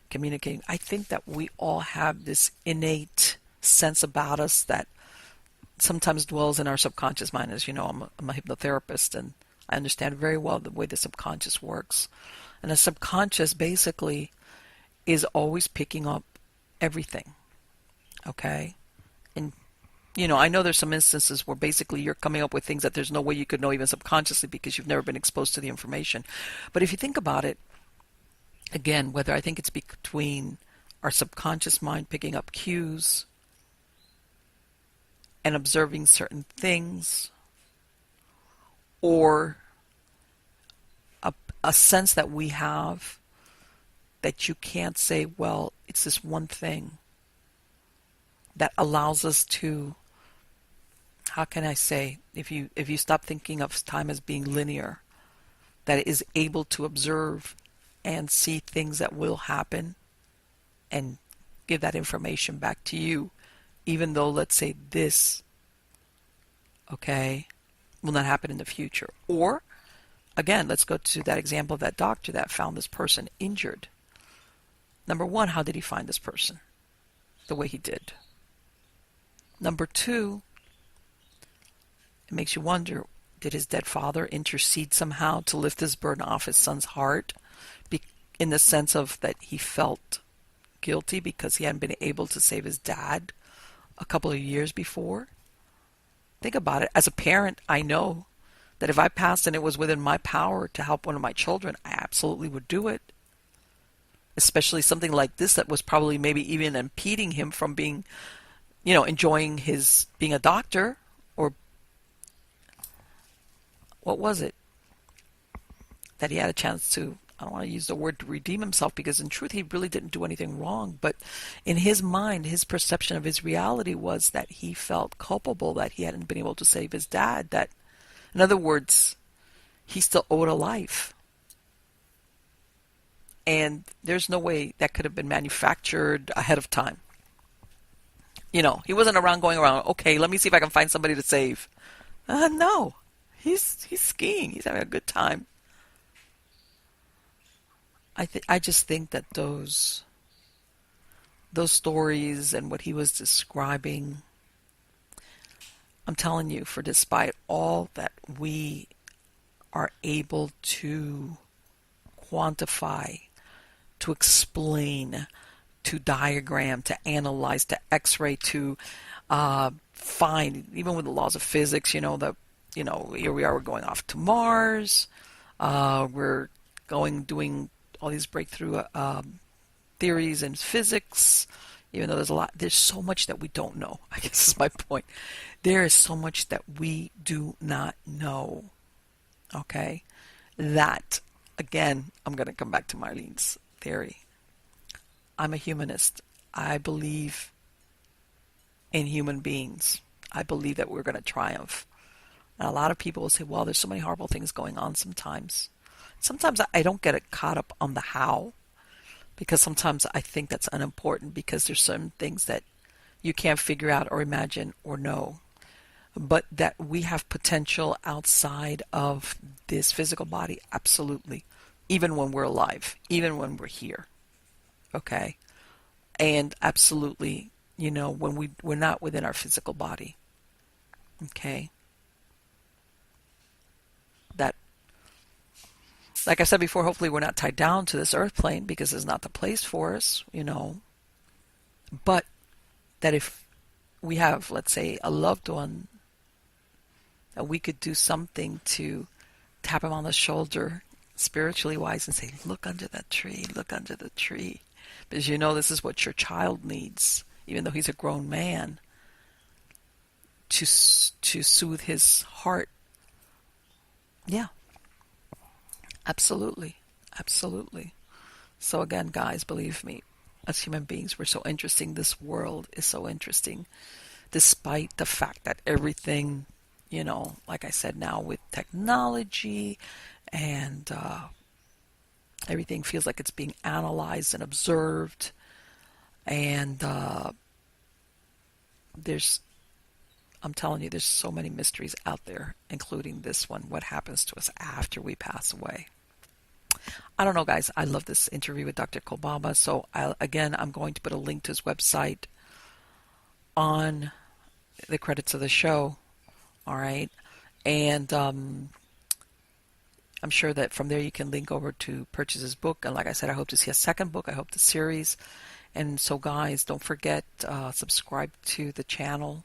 communicating. I think that we all have this innate sense about us that sometimes dwells in our subconscious mind. As you know, I'm a hypnotherapist, and I understand very well the way the subconscious works. And the subconscious basically is always picking up everything. Okay? And I know there's some instances where basically you're coming up with things that there's no way you could know even subconsciously because you've never been exposed to the information. But if you think about it, again, whether I think it's between our subconscious mind picking up cues and observing certain things, or a sense that we have that you can't say, well, it's this one thing that allows us to, how can I say, if you stop thinking of time as being linear, that it is able to observe and see things that will happen and give that information back to you, even though, let's say, this, okay, will not happen in the future. Or, again, let's go to that example of that doctor that found this person injured. Number one, how did he find this person the way he did? Number two, it makes you wonder, did his dead father intercede somehow to lift this burden off his son's heart, in the sense of that he felt guilty because he hadn't been able to save his dad a couple of years before? Think about it. As a parent, I know that if I passed and it was within my power to help one of my children, I absolutely would do it. Especially something like this that was probably maybe even impeding him from being, enjoying his being a doctor, or what was it? That he had a chance to, I don't want to use the word to redeem himself, because in truth he really didn't do anything wrong, but in his mind, his perception of his reality was that he felt culpable that he hadn't been able to save his dad, that, in other words, he still owed a life. And there's no way that could have been manufactured ahead of time. He wasn't going around, okay, let me see if I can find somebody to save. No. He's skiing. He's having a good time. I just think that those stories and what he was describing, I'm telling you, for despite all that we are able to quantify, to explain, to diagram, to analyze, to x-ray, to find, even with the laws of physics, here we are, we're going off to Mars, we're doing all these breakthrough theories in physics, even though there's so much that we don't know. I guess is my point. There is so much that we do not know. Okay? That, again, I'm going to come back to Marlene's theory. I'm a humanist. I believe in human beings. I believe that we're going to triumph. And a lot of people will say, well, there's so many horrible things going on sometimes. Sometimes I don't get caught up on the how, because sometimes I think that's unimportant, because there's certain things that you can't figure out or imagine or know. But that we have potential outside of this physical body, absolutely. Even when we're alive, even when we're here. Okay? And absolutely, when we're not within our physical body. Okay? That, like I said before, hopefully we're not tied down to this earth plane, because it's not the place for us, But that if we have, let's say, a loved one, that we could do something to tap him on the shoulder, spiritually wise, and say, look under that tree, look under the tree. Because this is what your child needs, even though he's a grown man, to soothe his heart. Yeah. Absolutely. Absolutely. So again, guys, believe me, as human beings, we're so interesting. This world is so interesting, despite the fact that everything, like I said, now with technology and everything feels like it's being analyzed and observed. And I'm telling you, there's so many mysteries out there, including this one, what happens to us after we pass away. I don't know, guys. I love this interview with Dr. Kolbaba. So, I'm going to put a link to his website on the credits of the show. All right. And I'm sure that from there you can link over to purchase his book. And like I said, I hope to see a second book. I hope the series. And so, guys, don't forget, subscribe to the channel,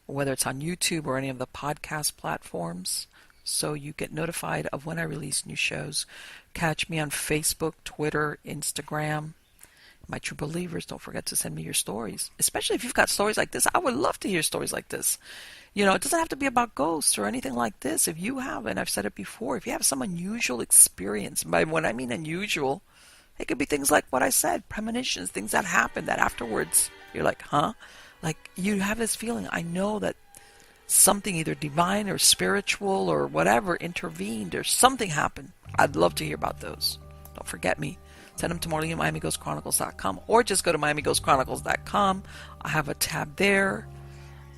whether it's on YouTube or any of the podcast platforms, so you get notified of when I release new shows. Catch me on Facebook, Twitter, Instagram. My true believers, don't forget to send me your stories, especially if you've got stories like this. I would love to hear stories like this. You know, it doesn't have to be about ghosts or anything like this. If you have, and I've said it before, if you have some unusual experience, by when I mean unusual, it could be things like what I said, premonitions, things that happen that afterwards you're like, huh? Like you have this feeling, I know that something either divine or spiritual or whatever intervened or something happened. I'd love to hear about those. Don't forget me. Send them to Marlene at MiamiGhostChronicles.com, or just go to MiamiGhostChronicles.com. I have a tab there.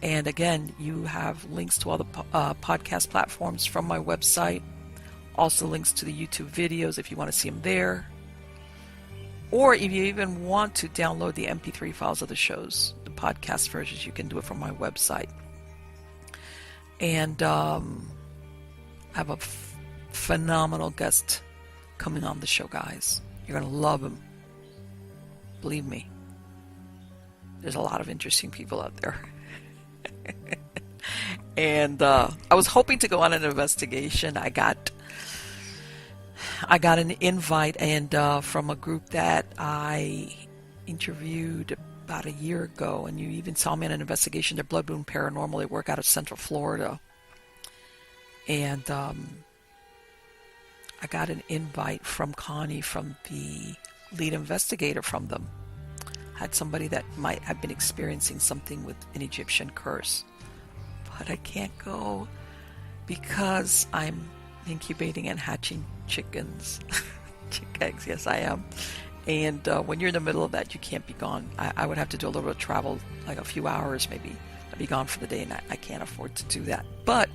And again, you have links to all the podcast platforms from my website. Also links to the YouTube videos if you want to see them there. Or if you even want to download the MP3 files of the shows, the podcast versions, you can do it from my website. And I have a phenomenal guest coming on the show, guys. You're going to love him. Believe me. There's a lot of interesting people out there. And I was hoping to go on an investigation. I got an invite and from a group that I interviewed about a year ago, and you even saw me on an investigation. They're Blood Moon Paranormal. They work out of Central Florida. And I got an invite from Connie, from the lead investigator from them. Had somebody that might have been experiencing something with an Egyptian curse. But I can't go because I'm incubating and hatching chickens. Chick eggs, yes I am. And when you're in the middle of that, you can't be gone. I would have to do a little bit of travel, like a few hours maybe. I'd be gone for the day, and I can't afford to do that. But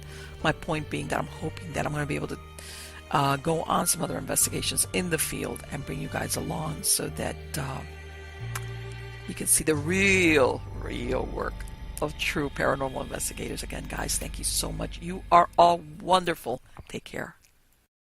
my point being that I'm hoping that I'm going to be able to go on some other investigations in the field and bring you guys along so that you can see the real work of true paranormal investigators. Again, guys, thank you so much. You are all wonderful. Take care.